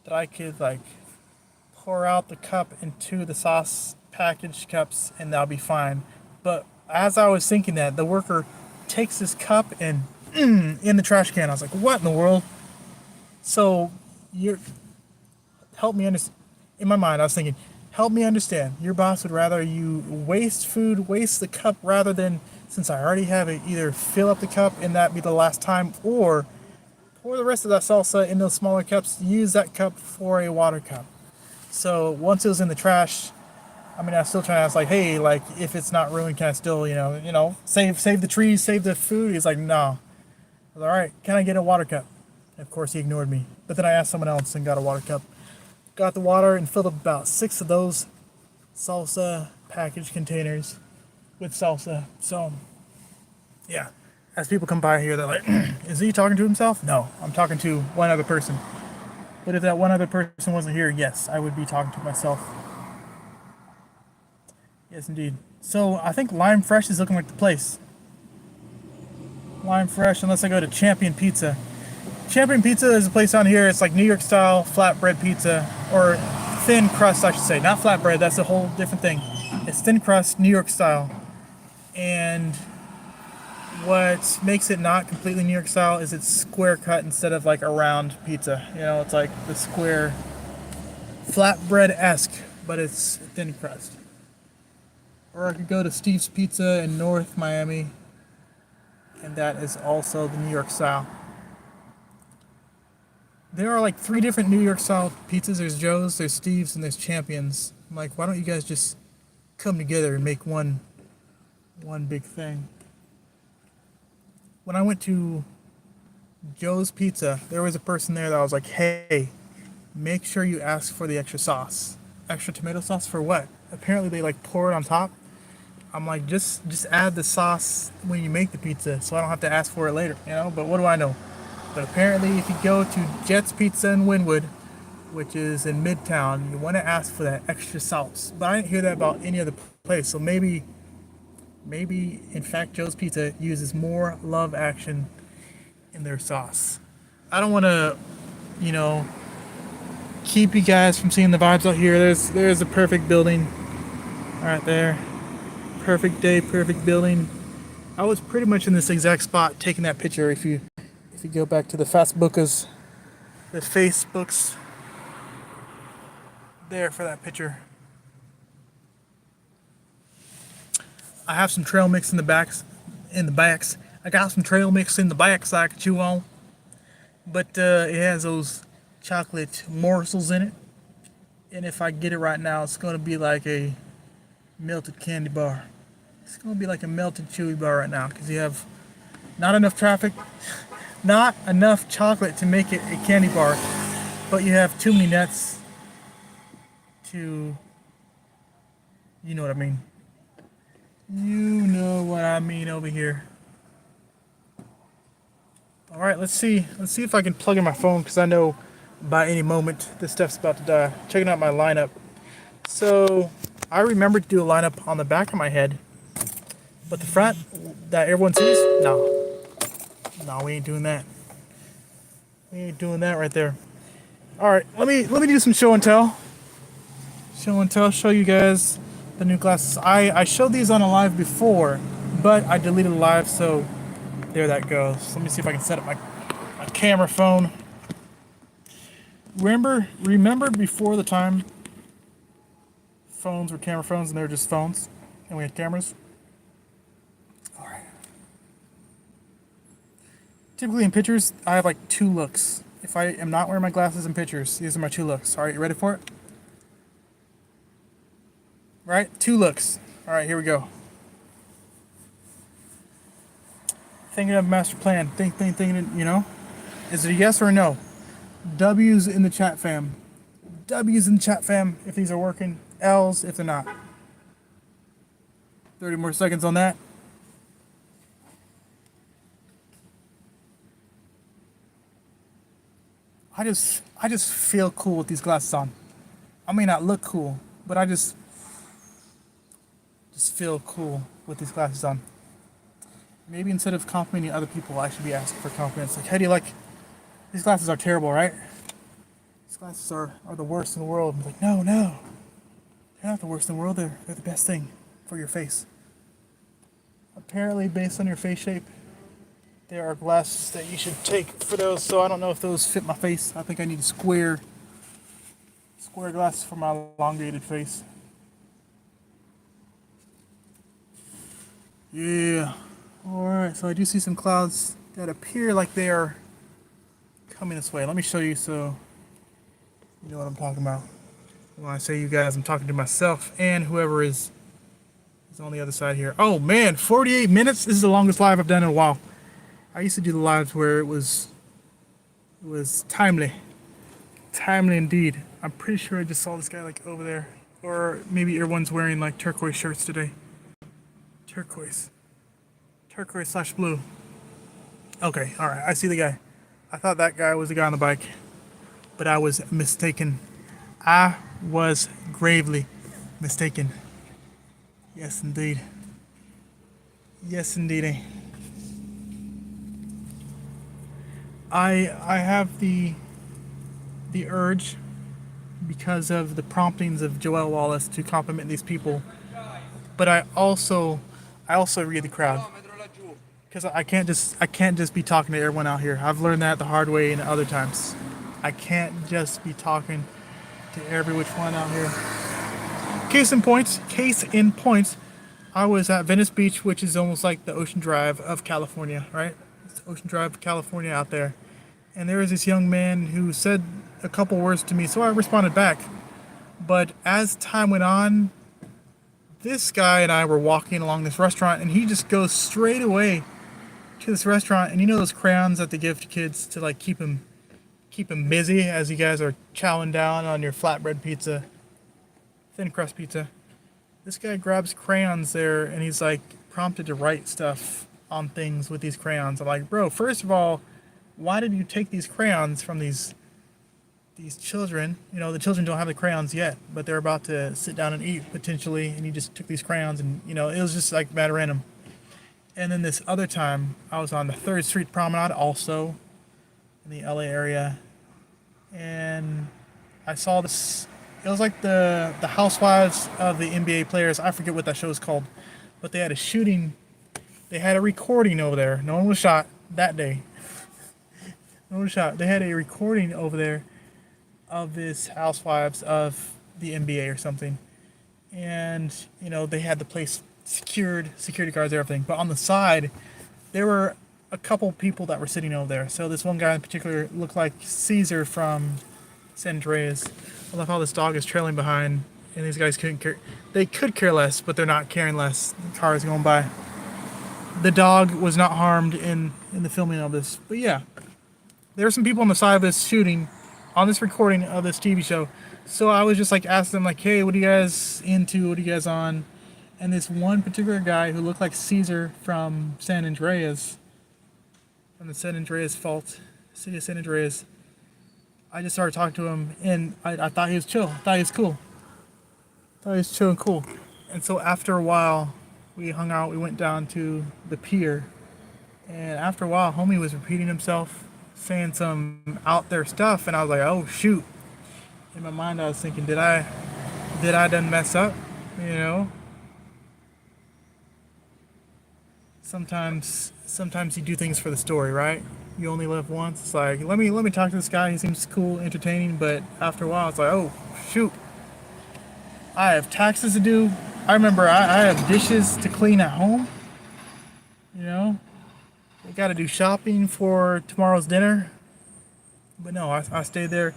that I could like pour out the cup into the sauce packaged cups and that'll be fine. But as I was thinking that, the worker takes this cup and in the trash can. I was like, what in the world? So help me understand. In my mind, I was thinking, help me understand. Your boss would rather you waste food, waste the cup, rather than, since I already have it, either fill up the cup and that be the last time, or pour the rest of that salsa in those smaller cups, use that cup for a water cup. So once it was in the trash, I mean, I was still trying to ask, like, hey, like, if it's not ruined, can I still, save the trees, save the food? He's like, no. I was all right, can I get a water cup? And of course, he ignored me. But then I asked someone else and got a water cup. Got the water and filled up about 6 of those salsa package containers with salsa. So, yeah. As people come by here, they're like, is he talking to himself? No, I'm talking to one other person. But if that one other person wasn't here, yes, I would be talking to myself. Yes, indeed. So, I think Lime Fresh is looking like the place. Lime Fresh, unless I go to Champion Pizza. Champion Pizza is a place down here. It's like New York style flatbread pizza, or thin crust, I should say. Not flatbread, that's a whole different thing. It's thin crust, New York style. And what makes it not completely New York style is it's square cut instead of like a round pizza. It's like the square flatbread-esque, but it's thin crust. Or I could go to Steve's Pizza in North Miami, and that is also the New York style. There are like 3 different New York style pizzas. There's Joe's, there's Steve's, and there's Champions. I'm like, why don't you guys just come together and make one big thing? When I went to Joe's Pizza, there was a person there that was like, hey, make sure you ask for the extra sauce. Extra tomato sauce for what? Apparently they like pour it on top. I'm like, just add the sauce when you make the pizza so I don't have to ask for it later, you know? But what do I know? But apparently if you go to Jet's Pizza in Wynwood, which is in Midtown, you want to ask for that extra sauce. But I didn't hear that about any other place. So maybe in fact Joe's Pizza uses more love action in their sauce. I don't want to, you know, keep you guys from seeing the vibes out here. There's a perfect building right there. Perfect day, perfect building. I was pretty much in this exact spot taking that picture. If you go back to the Facebookas, the Facebooks there for that picture. I have some trail mix in the backs. I got some trail mix in the backs I could chew on. But it has those chocolate morsels in it. And if I get it right now, it's going to be like a melted candy bar. It's going to be like a melted chewy bar right now because you have not enough traffic, not enough chocolate to make it a candy bar, but you have too many nuts to, you know what I mean. You know what I mean over here. All right, let's see if I can plug in my phone because I know by any moment this stuff's about to die. Checking out my lineup. So I remember to do a lineup on the back of my head, but the front that everyone sees, no, we ain't doing that. We ain't doing that right there. All right, let me do some show and tell. Show you guys the new glasses. I showed these on a live before, but I deleted the live, so there that goes. Let me see if I can set up my camera phone. Remember before the time phones were camera phones and they were just phones and we had cameras? All right. Typically in pictures, I have like 2 looks. If I am not wearing my glasses in pictures, these are my 2 looks. All right, you ready for it? Right? 2 looks. All right, here we go. Thinking of a master plan. Thinking, you know? Is it a yes or a no? W's in the chat, fam. W's in the chat, fam, if these are working. L's if they're not. 30 more seconds on that. I just feel cool with these glasses on. I may not look cool, but I just feel cool with these glasses on. Maybe instead of complimenting other people, I should be asking for compliments. Like, hey, do you like, these glasses are terrible, right? These glasses are the worst in the world. I'm like, no, they're not the worst in the world. They're the best thing for your face. Apparently, based on your face shape, there are glasses that you should take for those. So I don't know if those fit my face. I think I need square glasses for my elongated face. Yeah. Alright, so I do see some clouds that appear like they are coming this way. Let me show you so you know what I'm talking about. When I say you guys, I'm talking to myself and whoever is on the other side here. Oh man, 48 minutes? This is the longest live I've done in a while. I used to do the lives where it was timely. Timely indeed. I'm pretty sure I just saw this guy like over there. Or maybe everyone's wearing like turquoise shirts today. Turquoise / blue. Okay, alright, I see the guy. I thought that guy was the guy on the bike, but I was mistaken. I was gravely mistaken. Yes, indeed. Yes, indeed. I have the urge, because of the promptings of Joelle Wallace, to compliment these people, but I also read the crowd. Because I can't just be talking to everyone out here. I've learned that the hard way and other times. I can't just be talking to every which one out here. Case in point, I was at Venice Beach, which is almost like the Ocean Drive of California, right? It's the Ocean Drive of California out there. And there was this young man who said a couple words to me, so I responded back. But as time went on, this guy and I were walking along this restaurant, and he just goes straight away to this restaurant, and you know those crayons that they give to kids to like keep them busy as you guys are chowing down on your flatbread pizza, thin crust pizza. This guy grabs crayons there, and he's like prompted to write stuff on things with these crayons. I'm like, bro, first of all, why did you take these crayons from these children? You know, the children don't have the crayons yet, but they're about to sit down and eat potentially, and you just took these crayons, and you know, it was just like mad random. And then this other time, I was on the 3rd Street Promenade, also in the LA area, and I saw this. It was like the housewives of the NBA players. I forget what that show is called, but they had a shooting. They had a recording over there. No one was shot that day. No one was shot. They had a recording over there of this housewives of the NBA or something, and you know they had the place secured, security guards, everything. But on the side, there were a couple people that were sitting over there. So this one guy in particular looked like Caesar from San Andreas. I love how this dog is trailing behind, and these guys couldn't care. They could care less, but they're not caring less. The car is going by. The dog was not harmed in the filming of this. But yeah, there were some people on the side of this shooting, on this recording of this TV show. So I was just like asking them like, hey, what are you guys into? What are you guys on? And this one particular guy who looked like Caesar from San Andreas, from the San Andreas fault, city of San Andreas, I just started talking to him, and I thought he was chill. I thought he was cool. I thought he was chill and cool. And so after a while, we hung out. We went down to the pier, and after a while, homie was repeating himself, saying some out there stuff, and I was like, oh shoot. In my mind, I was thinking, did I done mess up? You know. Sometimes you do things for the story, right? You only live once. It's like, let me talk to this guy. He seems cool, entertaining, but after a while, it's like, oh shoot, I have taxes to do. I remember I have dishes to clean at home. You know, I got to do shopping for tomorrow's dinner. But no, I stayed there,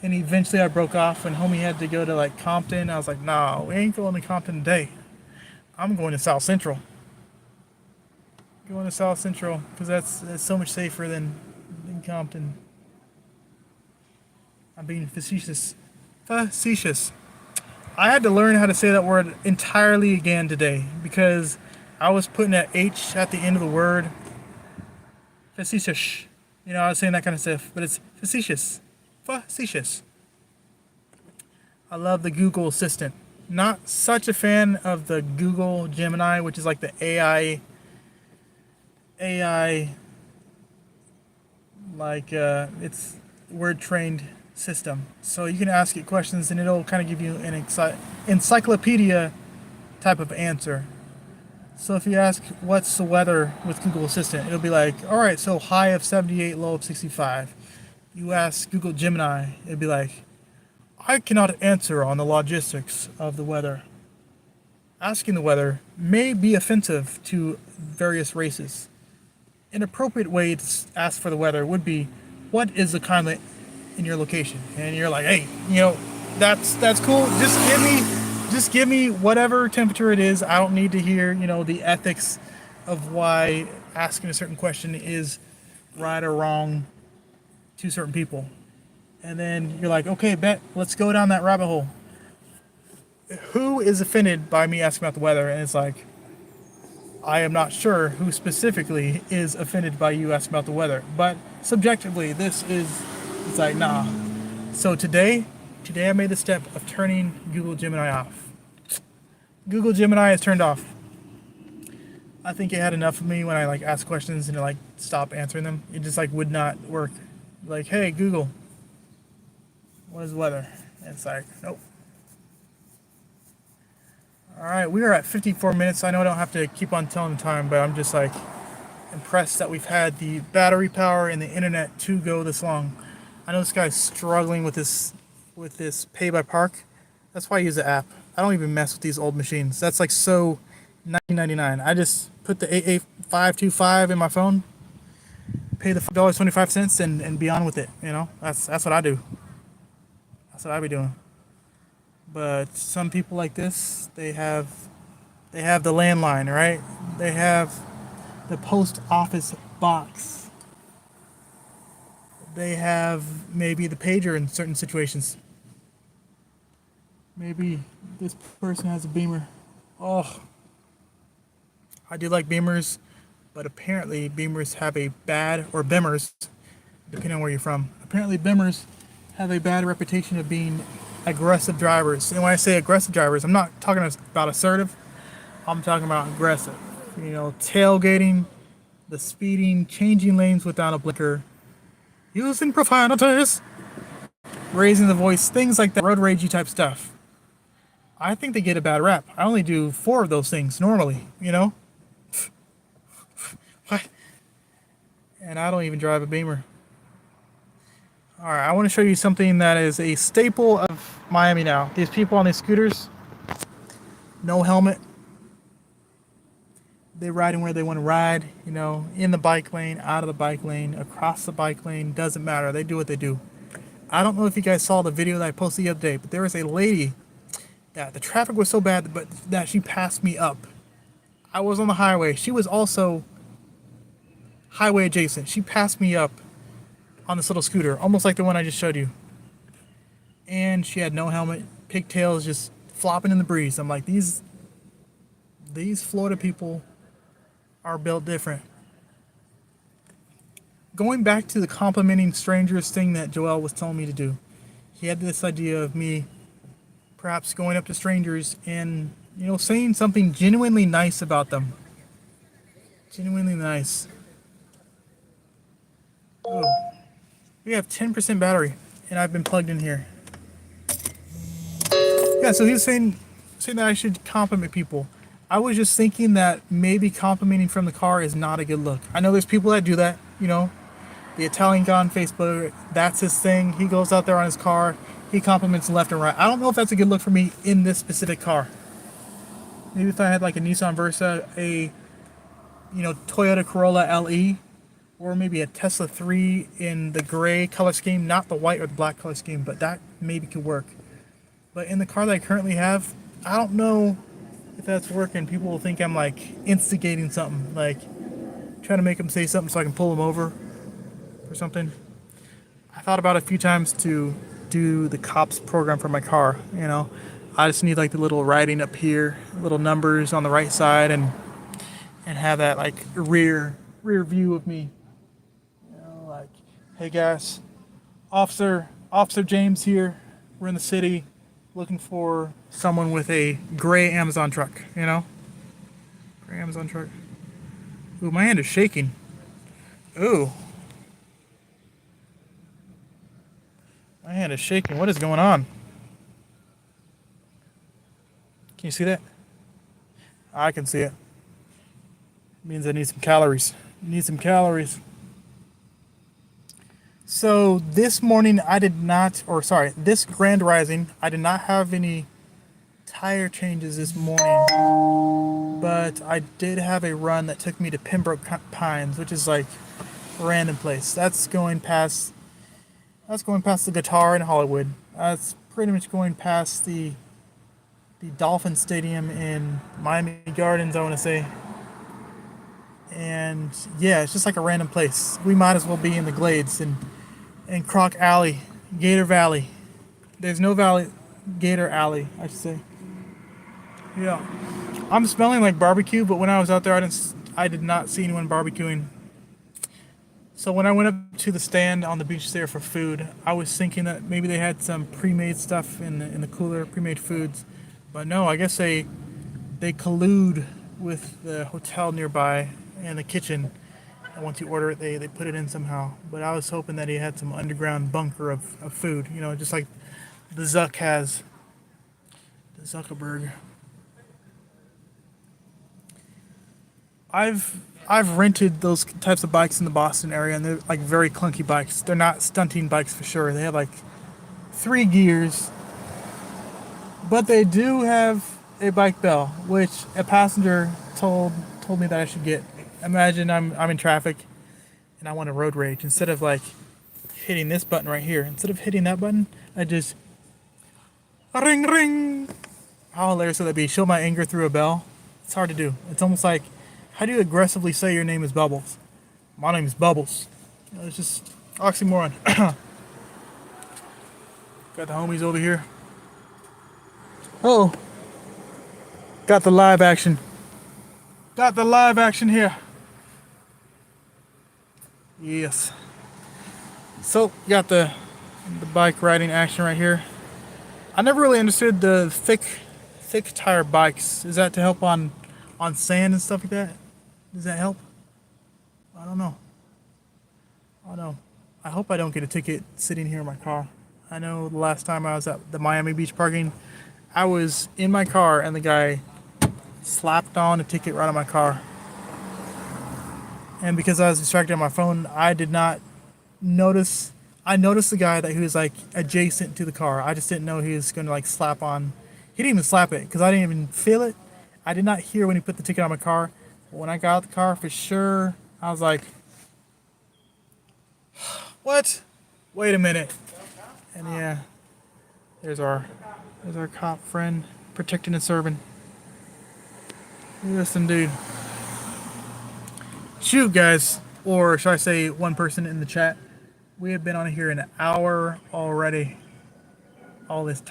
and eventually I broke off when homie had to go to like Compton. I was like, nah, we ain't going to Compton today. I'm going to South Central. Going to South Central because that's so much safer than Compton. I'm being facetious. Facetious. I had to learn how to say that word entirely again today because I was putting that H at the end of the word. Facetious. You know, I was saying that kind of stuff, but it's facetious. Facetious. I love the Google Assistant. Not such a fan of the Google Gemini, which is like the AI like it's word trained system, so you can ask it questions and it'll kind of give you an encyclopedia type of answer. So if you ask what's the weather with Google Assistant, it'll be like, all right, so high of 78, low of 65. You ask Google Gemini, it'll be like, I cannot answer on the logistics of the weather. Asking the weather may be offensive to various races. An appropriate way to ask for the weather would be, what is the climate in your location? And you're like, hey, you know, that's cool. Just give me whatever temperature it is. I don't need to hear, you know, the ethics of why asking a certain question is right or wrong to certain people. And then you're like, okay, bet, let's go down that rabbit hole. Who is offended by me asking about the weather? And it's like, I am not sure who specifically is offended by you asking about the weather, but subjectively, it's like, nah. So today I made the step of turning Google Gemini off. Google Gemini is turned off. I think it had enough of me when I like asked questions and it like stopped answering them. It just like would not work. Like, hey Google, what is the weather? And it's like, nope. All right, we are at 54 minutes. I know I don't have to keep on telling the time, but I'm just like impressed that we've had the battery power and the internet to go this long. I know this guy's struggling with this pay by park. That's why I use the app. I don't even mess with these old machines. That's like so 1999. I just put the 88525 in my phone, pay the $5.25 and be on with it. You know, that's what I do. That's what I be doing. But some people like this, they have the landline, right? They have the post office box. They have maybe the pager in certain situations. Maybe this person has a Beamer. Oh, I do like Beamers, but apparently Beamers have a bad, or Bimmers, depending on where you're from. Apparently Bimmers have a bad reputation of being aggressive drivers. And when I say aggressive drivers, I'm not talking about assertive. I'm talking about aggressive. You know, tailgating, the speeding, changing lanes without a blinker, using profanities, raising the voice, things like that, road ragey type stuff. I think they get a bad rap. I only do 4 of those things normally, you know? What? And I don't even drive a Beamer. Alright, I want to show you something that is a staple of Miami now. These people on these scooters, no helmet. They're riding where they want to ride, you know, in the bike lane, out of the bike lane, across the bike lane, doesn't matter. They do what they do. I don't know if you guys saw the video that I posted the other day, but there was a lady that the traffic was so bad but that she passed me up. I was on the highway. She was also highway adjacent. She passed me up on this little scooter, almost like the one I just showed you. And she had no helmet, pigtails just flopping in the breeze. I'm like, these Florida people are built different. Going back to the complimenting strangers thing that Joel was telling me to do. He had this idea of me perhaps going up to strangers and, you know, saying something genuinely nice about them. Genuinely nice. Oh, we have 10% battery, and I've been plugged in here. Yeah, so he was saying that I should compliment people. I was just thinking that maybe complimenting from the car is not a good look. I know there's people that do that, you know. The Italian guy on Facebook, that's his thing. He goes out there on his car, he compliments left and right. I don't know if that's a good look for me in this specific car. Maybe if I had like a Nissan Versa, a, you know, Toyota Corolla LE, or maybe a Tesla 3 in the gray color scheme, not the white or the black color scheme, but that maybe could work. But in the car that I currently have, I don't know if that's working. People will think I'm like instigating something, like trying to make them say something so I can pull them over or something. I thought about it a few times to do the cops program for my car, you know. I just need like the little writing up here, little numbers on the right side, and have that like rear view of me. You know, like, hey guys, Officer James here. We're in the city looking for someone with a gray Amazon truck, you know? Gray Amazon truck. Ooh, my hand is shaking. Ooh. My hand is shaking. What is going on? Can you see that? I can see it. It means I need some calories. So this morning this Grand Rising, I did not have any tire changes this morning, but I did have a run that took me to Pembroke Pines, which is like a random place. That's going past the Guitar in Hollywood. That's pretty much going past the Dolphin Stadium in Miami Gardens, I want to say. And yeah, it's just like a random place. We might as well be in the Glades and Croc Alley, Gator Valley. There's no valley, Gator Alley, I should say. Yeah, I'm smelling like barbecue, but when I was out there, I did not see anyone barbecuing. So when I went up to the stand on the beach there for food, I was thinking that maybe they had some pre-made stuff in the cooler, pre-made foods, but no, I guess they collude with the hotel nearby and the kitchen. And once you order it, they put it in somehow. But I was hoping that he had some underground bunker of food, you know, just like the Zuck has. The Zuckerberg. I've rented those types of bikes in the Boston area, and they're like very clunky bikes. They're not stunting bikes for sure. They have like 3 gears, but they do have a bike bell, which a passenger told me that I should get. Imagine I'm in traffic and I want to road rage. Instead of like hitting this button right here, instead of hitting that button, I just ring ring. How hilarious would that be? Show my anger through a bell. It's hard to do. It's almost like How do you aggressively say your name is Bubbles? My name is Bubbles. You know, it's just oxymoron. Got the homies over here. Oh, got the live action. Got the live action here. Yes. So, got the bike riding action right here. I never really understood the thick tire bikes. Is that to help on sand and stuff like that? Does that help? I don't know. I don't know. I hope I don't get a ticket sitting here in my car. I know the last time I was at the Miami Beach parking, I was in my car and the guy slapped on a ticket right on my car. And because I was distracted on my phone, I did not notice. I noticed the guy that he was like adjacent to the car. I just didn't know he was going to like slap on. He didn't even slap it because I didn't even feel it. I did not hear when he put the ticket on my car. But when I got out the car, for sure, I was like, what? Wait a minute. And yeah, there's our cop friend protecting and serving. Yes, indeed. Shoot, guys, or should I say one person in the chat, we have been on here an hour already. All this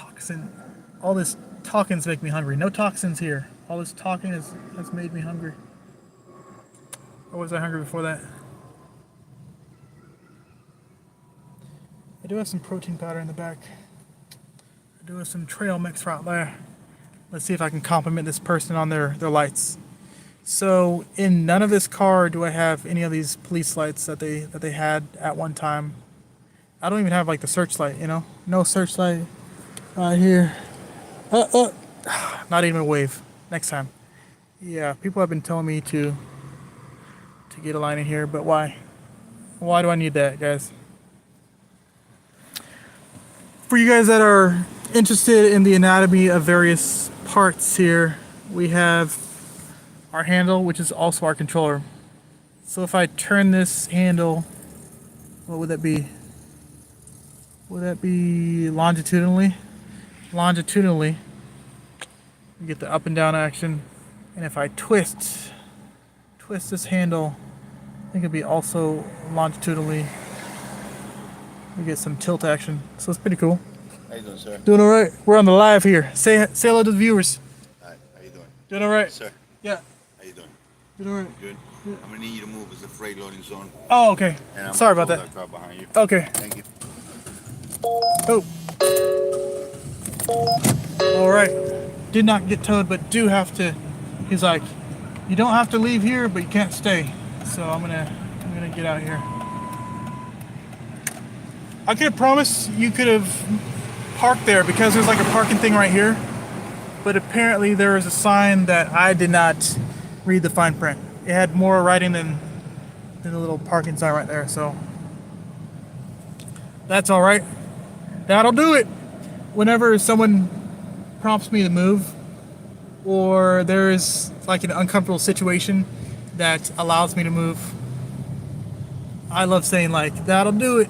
talking's make me hungry. No toxins here. All this talking has made me hungry. Or was I hungry before that? I do have some protein powder in the back. I do have some trail mix right there. Let's see if I can compliment this person on their lights. So in none of this car do I have any of these police lights that they had at one time. I don't even have like the searchlight, you know? No searchlight right here. Not even a wave. Next time. Yeah, people have been telling me to get a line in here, but why? Why do I need that, guys? For you guys that are interested in the anatomy of various parts here, we have our handle, which is also our controller. So if I turn this handle, what would that be? Would that be longitudinally? Longitudinally, you get the up and down action. And if I twist this handle, I think it'd be also longitudinally. We get some tilt action. So it's pretty cool. How you doing, sir? Doing all right. We're on the live here. Say hello to the viewers. Hi, how you doing? Doing all right. Sir, Yeah. how you doing? Doing all right. Good? I'm gonna need you to move. It's a freight loading zone. Oh, okay. And I'm Sorry gonna about close that. car behind you. Okay. Thank you. Oh. All right. Did not get towed, but do have to. He's like, you don't have to leave here, but you can't stay. So I'm gonna get out of here. I could have promised you could have parked there because there's like a parking thing right here. But apparently there is a sign that I did not read the fine print. It had more writing than the little parking sign right there. So that's all right. That'll do it. Whenever someone prompts me to move, or there is like an uncomfortable situation that allows me to move, I love saying like, that'll do it.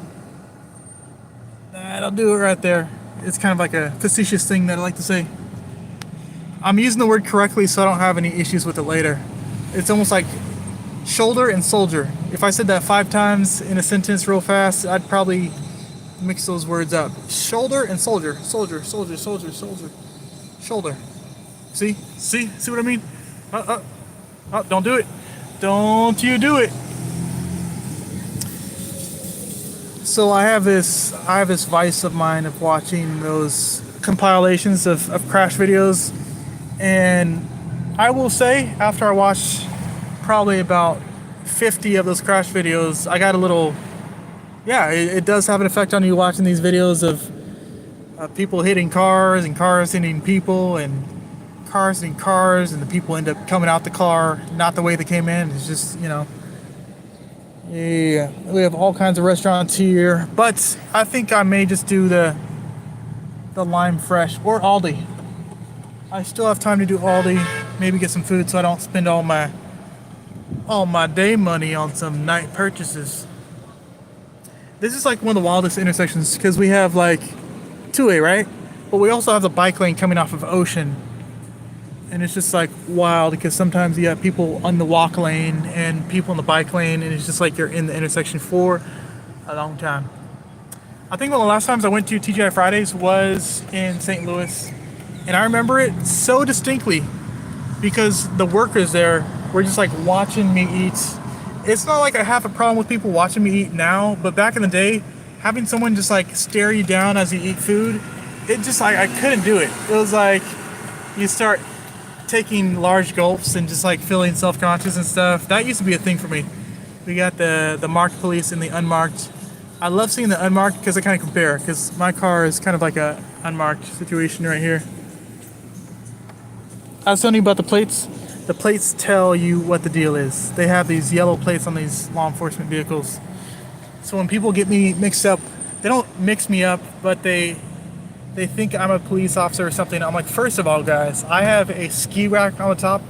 That'll do it right there. It's kind of like a facetious thing that I like to say. I'm using the word correctly so I don't have any issues with it later. It's almost like shoulder and soldier. If I said that 5 times in a sentence real fast, I'd probably mix those words up. Shoulder and soldier. Soldier, soldier, soldier, soldier. Shoulder. See what I mean? Don't do it. Don't you do it. So I have this vice of mine of watching those compilations of crash videos, and I will say after I watched probably about 50 of those crash videos, I got a little, it does have an effect on you watching these videos of people hitting cars and cars hitting people and cars hitting cars, and the people end up coming out the car not the way they came in. It's just, yeah, we have all kinds of restaurants here, but I think I may just do the Lime Fresh or Aldi. I still have time to do Aldi, maybe get some food so I don't spend all my day money on some night purchases. This is like one of the wildest intersections because we have like 2A, right? But we also have the bike lane coming off of Ocean. And it's just like wild because sometimes you have people on the walk lane and people in the bike lane, and it's just like you're in the intersection for a long time. I think one of the last times I went to TGI Fridays was in St. Louis, and I remember it so distinctly because the workers there were just like watching me eat. It's not like I have a problem with people watching me eat now, but back in the day, having someone just like stare you down as you eat food, it just like I couldn't do it. It was like you start taking large gulps and just like feeling self-conscious and stuff. That used to be a thing for me. We got the marked police and the unmarked. I love seeing the unmarked because I kind of compare, because my car is kind of like a unmarked situation right here. I was telling you about the plates. The plates tell you what the deal is. They have these yellow plates on these law enforcement vehicles. So when people get me mixed up, they don't mix me up, but they think I'm a police officer or something. I'm like, first of all, guys, I have a ski rack on the top,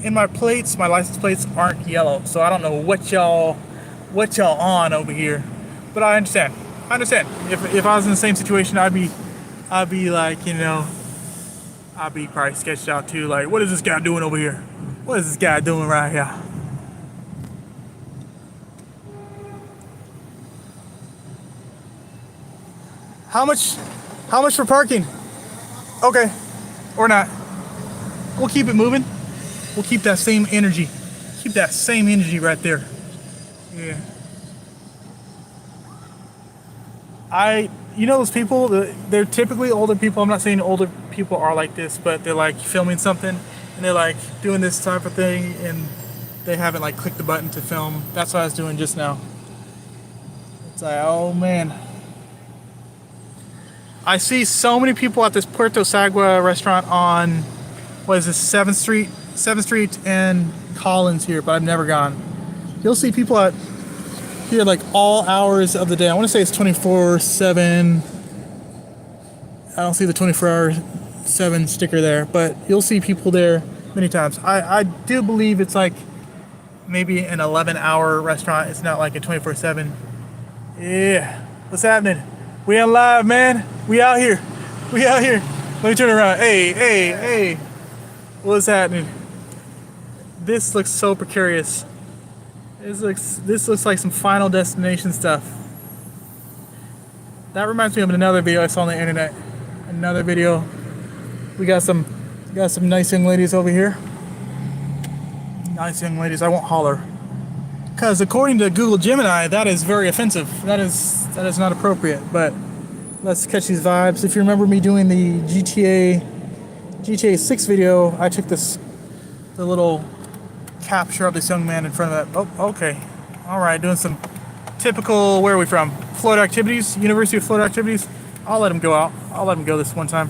and my plates, my license plates aren't yellow, so I don't know what y'all on over here. But I understand. If I was in the same situation, I'd be like, I'd be probably sketched out too. Like, what is this guy doing over here? What is this guy doing right here? How much for parking? Okay, or not. We'll keep it moving. We'll keep that same energy. Keep that same energy right there. Yeah. Those people, they're typically older people. I'm not saying older people are like this, but they're like filming something and they're like doing this type of thing and they haven't like clicked the button to film. That's what I was doing just now. It's like, oh man. I see so many people at this Puerto Sagua restaurant on, what is this, 7th Street and Collins here, but I've never gone. You'll see people at here like all hours of the day. I want to say it's 24/7. I don't see the 24/7 sticker there, but you'll see people there many times. I do believe it's like maybe an 11-hour restaurant. It's not like a 24/7. Yeah. What's happening? We on live, man. We out here. Let me turn around. Hey. What's happening? This looks so precarious. This looks like some Final Destination stuff. That reminds me of another video I saw on the internet. Another video. We got some nice young ladies over here. Nice young ladies. I won't holler, because according to Google Gemini, that is very offensive. That is not appropriate. But let's catch these vibes. If you remember me doing the GTA 6 video, I took the little capture of this young man in front of that. Oh, okay. All right, doing some typical, where are we from? Florida activities, University of Florida activities. I'll let him go out. I'll let him go this one time.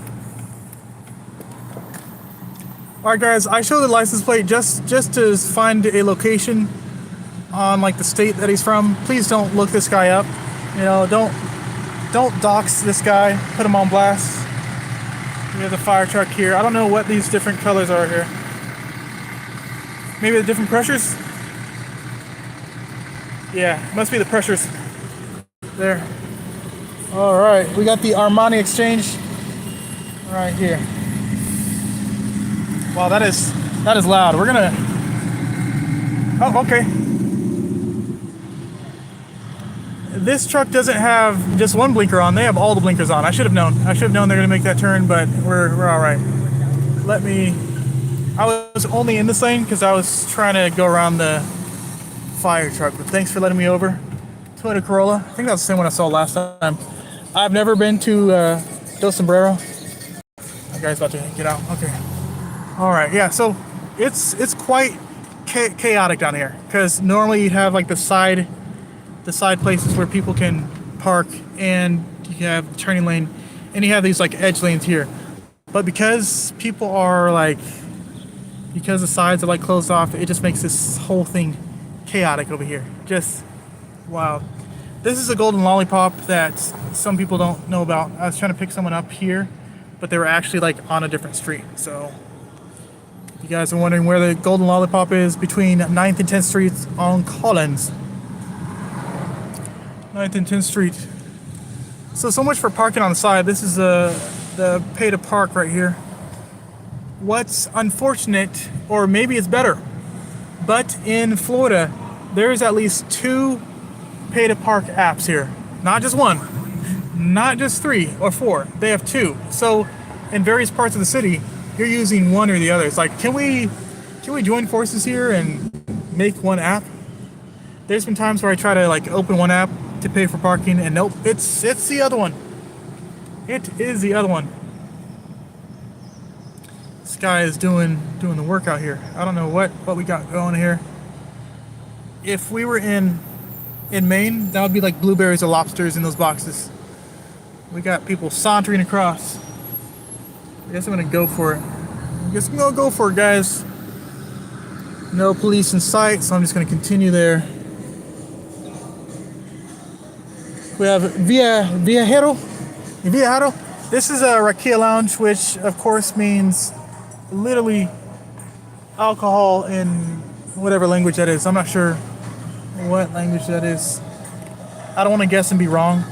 All right, guys, I show the license plate just to find a location on like the state that he's from. Please don't look this guy up. Don't dox this guy. Put him on blast. We have the fire truck here. I don't know what these different colors are here. Maybe the different pressures? Yeah, must be the pressures. There. All right, we got the Armani Exchange right here. Wow, that is loud. We're gonna. Oh, okay. This truck doesn't have just one blinker on. They have all the blinkers on. I should have known. They're gonna make that turn, but we're all right. I was only in this lane because I was trying to go around the fire truck, but thanks for letting me over. Toyota Corolla. I think that's the same one I saw last time. I've never been to Dos Sombrero. That guy's about to get out. Okay. All right. Yeah. So it's quite chaotic down here, because normally you'd have like the side places where people can park, and you have the turning lane, and you have these like edge lanes here. But because people are like, because the sides are like closed off, it just makes this whole thing chaotic over here. Just wild. This is a golden lollipop that some people don't know about. I was trying to pick someone up here, but they were actually like on a different street. So if you guys are wondering where the golden lollipop is, between 9th and 10th Streets on Collins. 9th and 10th Street. So much for parking on the side. This is the pay to park right here. what's unfortunate, or maybe it's better, but in Florida, there's at least 2 pay to park apps here. Not just one, not just 3 or 4. They have 2. So in various parts of the city, you're using one or the other. It's like, can we join forces here and make one app? There's been times where I try to like open one app to pay for parking, and nope, it's the other one. It is the other one. This guy is doing the work out here. I don't know what we got going here. If we were in Maine, that would be like blueberries or lobsters in those boxes. We got people sauntering across. I guess I'm gonna go for it. I guess I'm gonna go for it, guys. No police in sight, so I'm just gonna continue there. We have Viajero. This is a Rakia Lounge, which of course means literally alcohol in whatever language that is. I'm not sure what language that is. I don't want to guess and be wrong,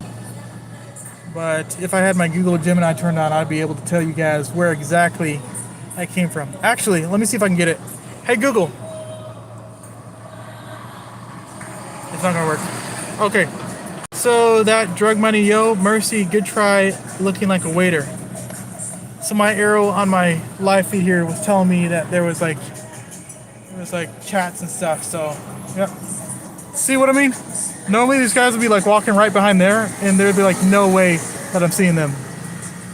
but if I had my Google Gemini turned on, I'd be able to tell you guys where exactly I came from. Actually, let me see if I can get it. Hey Google. It's not gonna work. Okay. So that drug money, yo, mercy, good try looking like a waiter. So my arrow on my live feed here was telling me that there was like chats and stuff. So, yep. See what I mean? Normally these guys would be like walking right behind there, and there'd be like no way that I'm seeing them.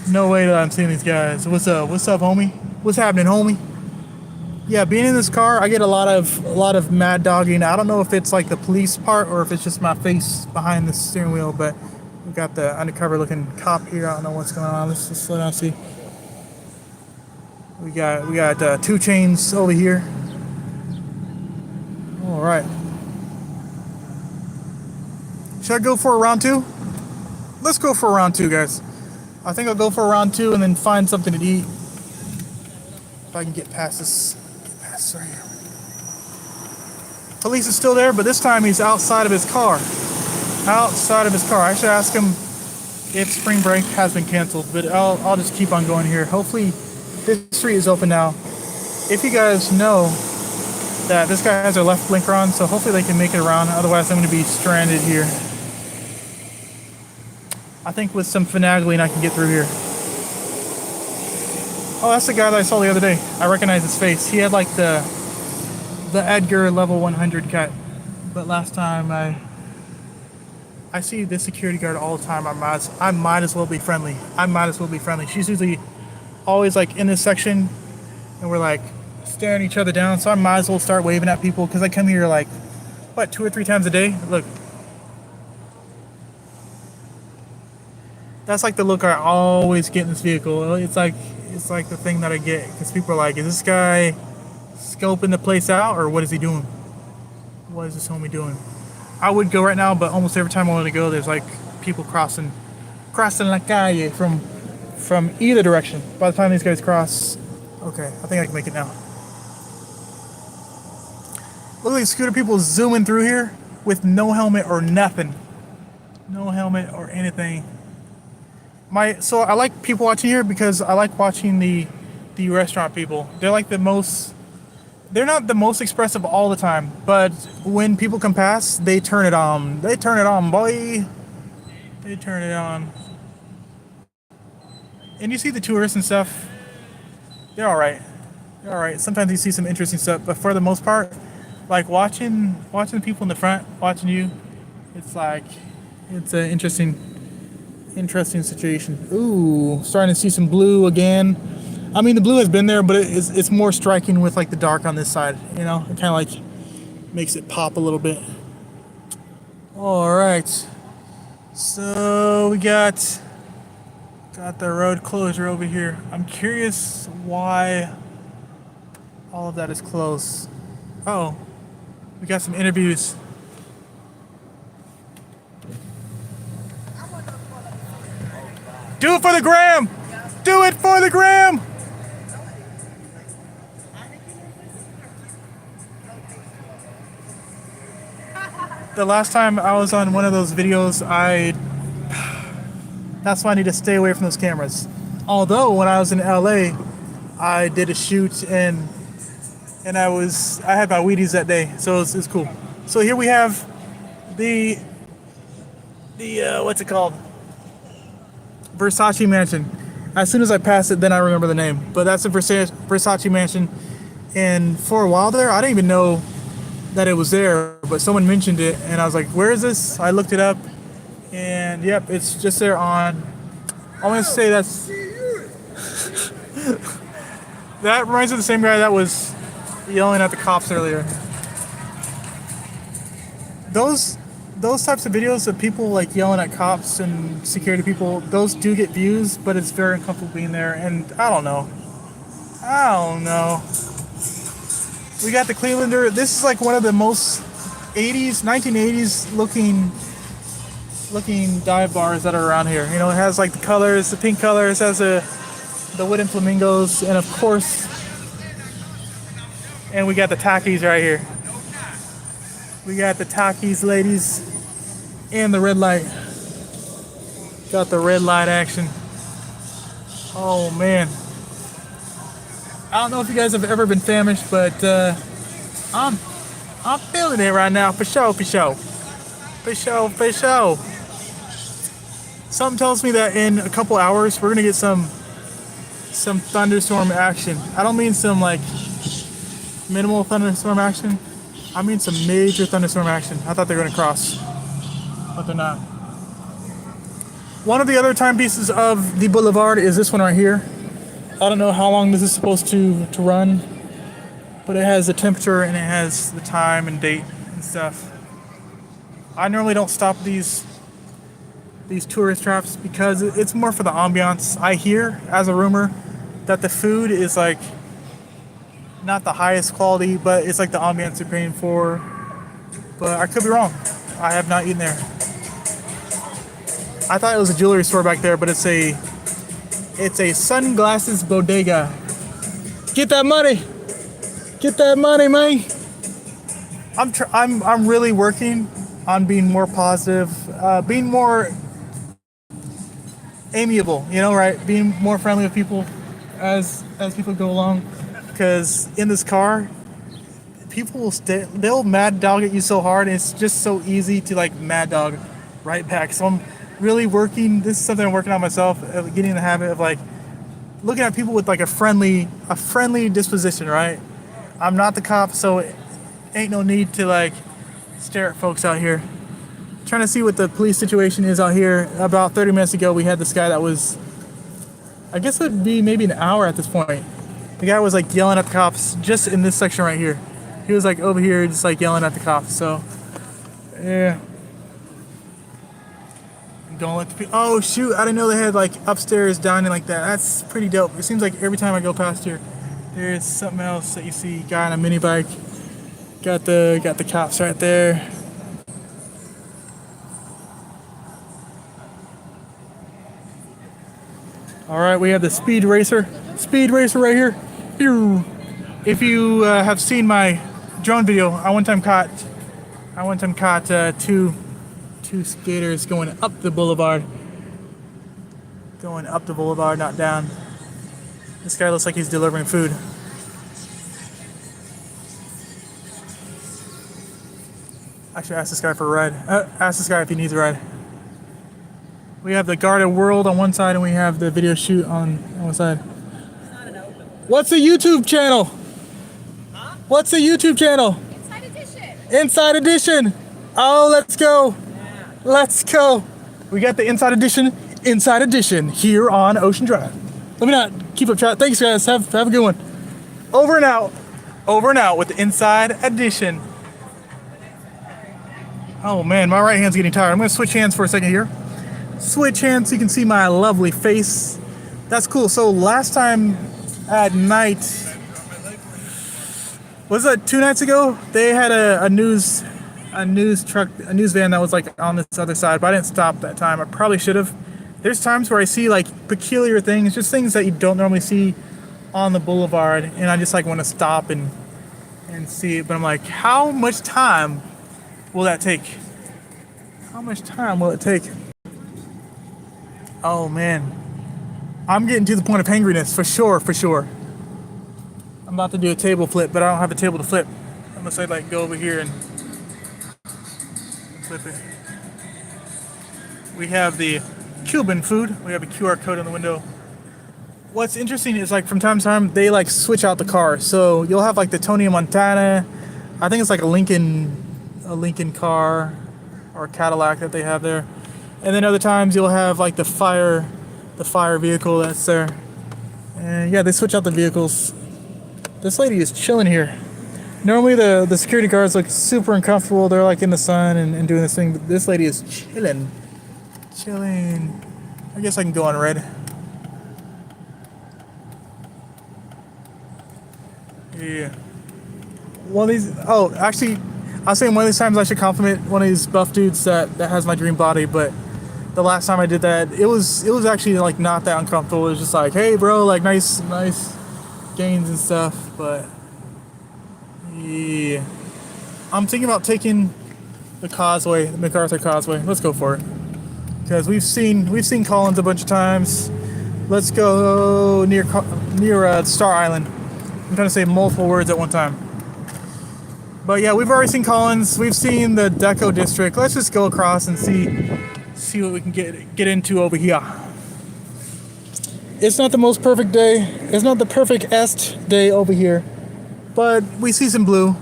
No way that I'm seeing these guys. What's up? What's up, homie? What's happening, homie? Yeah, being in this car, I get a lot of mad dogging. I don't know if it's like the police part or if it's just my face behind the steering wheel, but we've got the undercover looking cop here. I don't know what's going on. Let's just slow down and see. We got 2 chains over here. All right. Should I go for a round 2? Let's go for a round 2, guys. I think I'll go for a round 2 and then find something to eat. If I can get past this. Right here. Police is still there, but this time he's outside of his car. Outside of his car. I should ask him if spring break has been canceled, but I'll just keep on going here. Hopefully this street is open now. If you guys know that this guy has their left blinker on, so hopefully they can make it around. Otherwise I'm going to be stranded here. I think with some finagling I can get through here. Oh, that's the guy that I saw the other day. I recognize his face. He had like the Edgar level 100 cut. But last time I see this security guard all the time. I might as well be friendly. She's usually always like in this section, and we're like staring each other down. So I might as well start waving at people because I come here like, what, 2 or 3 times a day? Look. That's like the look I always get in this vehicle. It's like the thing that I get, because people are like, is this guy scoping the place out, or what is he doing? What is this homie doing? I would go right now, but almost every time I want to go, there's like people crossing la calle from either direction. By the time these guys cross, okay, I think I can make it now. Look at these scooter people zooming through here with no helmet or nothing. No helmet or anything. So I like people watching here because I like watching the restaurant people. They're like they're not the most expressive all the time, but when people come past, they turn it on. They turn it on, boy. They turn it on. And you see the tourists and stuff, they're all right. They're all right. Sometimes you see some interesting stuff, but for the most part, like watching the people in the front, watching you, it's like, it's an interesting situation. Ooh, starting to see some blue again. I mean, the blue has been there, but it's more striking with like the dark on this side. You know, it kind of like makes it pop a little bit. All right. So we got the road closure over here. I'm curious why all of that is closed. Oh, we got some interviews. Do it for the gram! Do it for the gram! The last time I was on one of those videos, that's why I need to stay away from those cameras. Although when I was in LA, I did a shoot and I had my Wheaties that day, so it's cool. So here we have the what's it called? Versace Mansion. As soon as I pass it, then I remember the name. But that's the Versace Mansion. And for a while there, I didn't even know that it was there, but someone mentioned it, and I was like, "Where is this?" I looked it up, and yep, it's just there on. I'm gonna say that's that reminds me of the same guy that was yelling at the cops earlier. Those types of videos of people like yelling at cops and security people, those do get views, but it's very uncomfortable being there. And I don't know. We got the Clevelander. This is like one of the most 1980s looking dive bars that are around here. You know, it has like the colors, the pink colors, has the wooden flamingos, and of course, and we got the Takis right here. We got the Takis, ladies, and the red light. Got the red light action. Oh man. I don't know if you guys have ever been famished, but I'm feeling it right now, for sure. Something tells me that in a couple hours we're gonna get some thunderstorm action. I don't mean some like minimal thunderstorm action. I mean some major thunderstorm action. I thought they were gonna cross, but they're not. One of the other timepieces of the boulevard is this one right here. I don't know how long this is supposed to run, but it has the temperature and it has the time and date and stuff. I normally don't stop these tourist traps because it's more for the ambiance. I hear, as a rumor, that the food is like not the highest quality, but it's like the ambiance you're paying for. But I could be wrong. I have not eaten there. I thought it was a jewelry store back there, but it's a sunglasses bodega. Get that money, man. I'm really working on being more positive, being more amiable. You know, right? Being more friendly with people as people go along. Because in this car, people will they'll mad dog at you so hard, and it's just so easy to like mad dog right back. So I'm really working. This is something I'm working on myself, getting in the habit of like looking at people with like a friendly disposition, right? I'm not the cop, so ain't no need to like stare at folks out here. Trying to see what the police situation is out here. About 30 minutes ago, we had this guy that was, I guess it would be maybe an hour at this point. The guy was like yelling at the cops just in this section right here. He was like over here just like yelling at the cops. So, yeah. Don't let the people. Oh shoot! I didn't know they had like upstairs dining like that. That's pretty dope. It seems like every time I go past here, there's something else that you see. Guy on a mini bike. Got the cops right there. All right, we have the speed racer right here. Pew! If you have seen my drone video, I one time caught two skaters going up the boulevard. Going up the boulevard, not down. This guy looks like he's delivering food. I should ask this guy for a ride. Ask this guy if he needs a ride. We have the guarded world on one side and we have the video shoot on one side. What's the YouTube channel? Huh? What's the YouTube channel? Inside Edition. Inside Edition. Oh, let's go. Yeah. Let's go. We got the Inside Edition here on Ocean Drive. Let me not keep up chat. Thanks guys. Have a good one. Over and out with the Inside Edition. Oh man, my right hand's getting tired. I'm gonna switch hands for a second here. Switch hands so you can see my lovely face. That's cool. So last time at night, was that 2 nights ago? They had a news van that was like on this other side, but I didn't stop that time. I probably should have. There's times where I see like peculiar things, just things that you don't normally see on the boulevard, and I just like want to stop and see it. But I'm like, how much time will that take? How much time will it take? Oh man, I'm getting to the point of hangriness for sure. I'm about to do a table flip, but I don't have a table to flip. Unless I like go over here and flip it. We have the Cuban food. We have a QR code on the window. What's interesting is like from time to time they like switch out the car. So you'll have like the Tony Montana. I think it's like a Lincoln car or a Cadillac that they have there. And then other times you'll have like the fire vehicle that's there. And yeah, they switch out the vehicles. This lady is chilling here. Normally the security guards look super uncomfortable. They're like in the sun and doing this thing, but this lady is chilling. Chilling. I guess I can go on red. Yeah. One of these, oh, actually, I was saying one of these times I should compliment one of these buff dudes that has my dream body, but the last time I did that, it was actually like not that uncomfortable. It was just like, hey bro, like nice gains and stuff, but yeah. I'm thinking about taking the causeway, the MacArthur Causeway. Let's go for it. Because we've seen Collins a bunch of times. Let's go near Star Island. I'm trying to say multiple words at one time. But yeah, we've already seen Collins. We've seen the Deco District. Let's just go across and see what we can get into over here. It's not the most perfect day. It's not the perfect-est day over here. But we see some blue.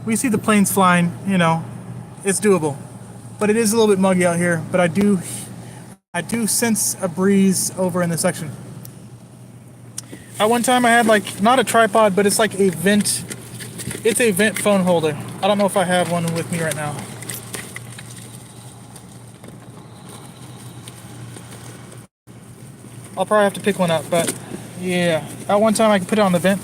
We see the planes flying, you know. It's doable. But it is a little bit muggy out here. But I do sense a breeze over in this section. At one time I had like, not a tripod, but it's like a vent. It's a vent phone holder. I don't know if I have one with me right now. I'll probably have to pick one up, but yeah. At one time I could put it on the vent.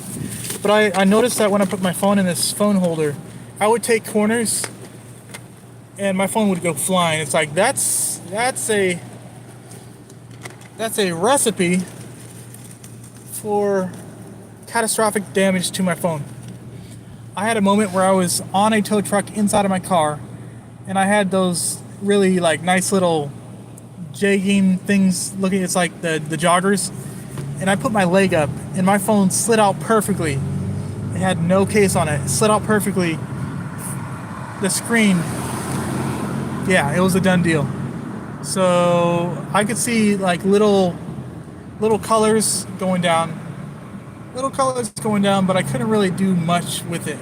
But I noticed that when I put my phone in this phone holder, I would take corners and my phone would go flying. It's like, that's a recipe for catastrophic damage to my phone. I had a moment where I was on a tow truck inside of my car and I had those really like nice little jogging things looking, it's like the joggers, and I put my leg up and my phone slid out perfectly. It had no case on it. It slid out perfectly. The screen, yeah, it was a done deal. So I could see like little colors going down. But I couldn't really do much with it.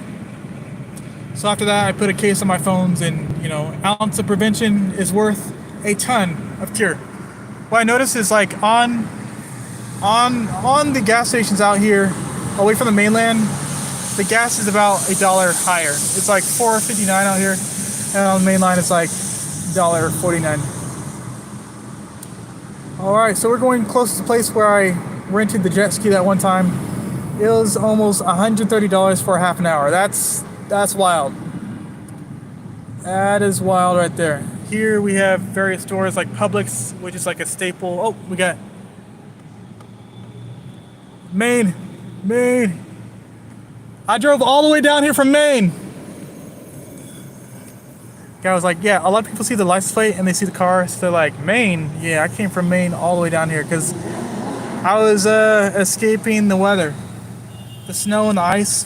So after that, I put a case on my phones, and you know, ounce of prevention is worth a ton of cure. What I noticed is like on the gas stations out here, away from the mainland, the gas is about $1 higher. It's like $4.59 out here, and on the main line it's like $1.49. All right, so we're going close to the place where I rented the jet ski that one time. It was almost $130 for a half an hour. That's wild. That is wild right there. Here we have various stores like Publix, which is like a staple. Oh, we got Maine. I drove all the way down here from Maine. Guy was like, yeah, a lot of people see the license plate and they see the car, so they're like, Maine? Yeah, I came from Maine all the way down here because I was escaping the weather. The snow and the ice.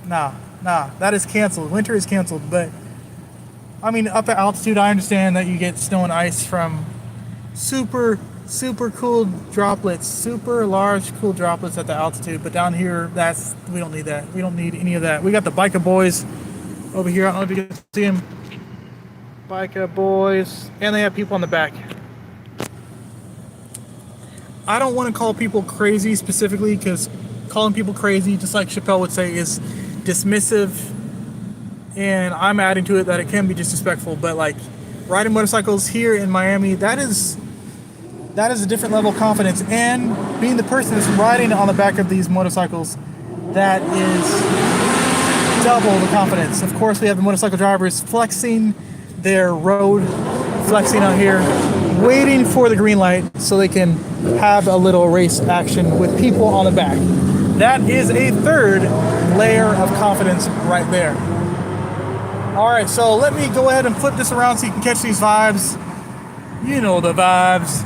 Nah, that is canceled. Winter is canceled, but I mean, up at altitude, I understand that you get snow and ice from super cool droplets, super large cool droplets at the altitude, but down here, we don't need that. We don't need any of that. We got the biker boys over here. I don't know if you can see them. Biker boys, and they have people on the back. I don't want to call people crazy specifically, because calling people crazy, just like Chappelle would say, is dismissive, and I'm adding to it that it can be disrespectful. But like riding motorcycles here in Miami, that is a different level of confidence, and being the person that's riding on the back of these motorcycles, that is double the confidence. Of course, we have the motorcycle drivers flexing their road, flexing out here, waiting for the green light so they can have a little race action with people on the back. That is a third layer of confidence right there. All right, so let me go ahead and flip this around so you can catch these vibes. You know the vibes.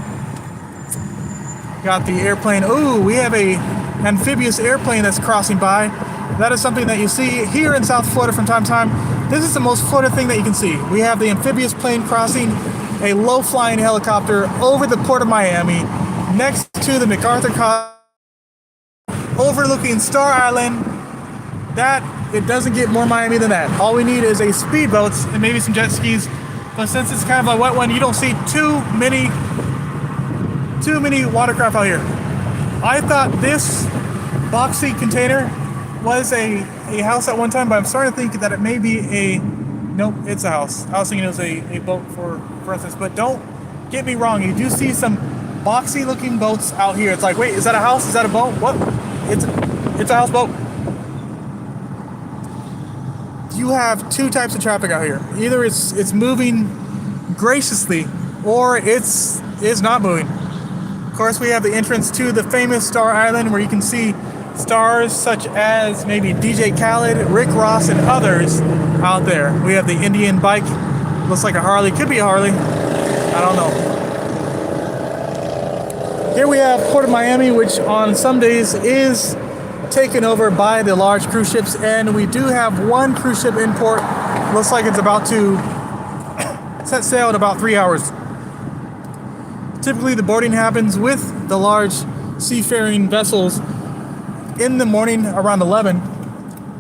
Got the airplane. Ooh, we have a amphibious airplane that's crossing by. That is something that you see here in South Florida from time to time. This is the most Florida thing that you can see. We have the amphibious plane crossing a low-flying helicopter over the port of Miami, next to the MacArthur Causeway, overlooking Star Island. That, it doesn't get more Miami than that. All we need is a speedboat and maybe some jet skis. But since it's kind of a wet one, you don't see too many watercraft out here. I thought this boxy container was a house at one time, but I'm starting to think that it may be a, nope, it's a house. I was thinking it was a boat for instance, but don't get me wrong. You do see some boxy looking boats out here. It's like, wait, is that a house? Is that a boat? What? It's a houseboat. You have two types of traffic out here. Either it's moving graciously or it's not moving. Of course, we have the entrance to the famous Star Island where you can see stars such as maybe DJ Khaled, Rick Ross, and others out there. We have the Indian bike. Looks like a Harley. Could be a Harley. I don't know. Here we have Port of Miami, which on some days is taken over by the large cruise ships, and we do have one cruise ship in port. Looks like it's about to set sail in about 3 hours. Typically the boarding happens with the large seafaring vessels in the morning around 11,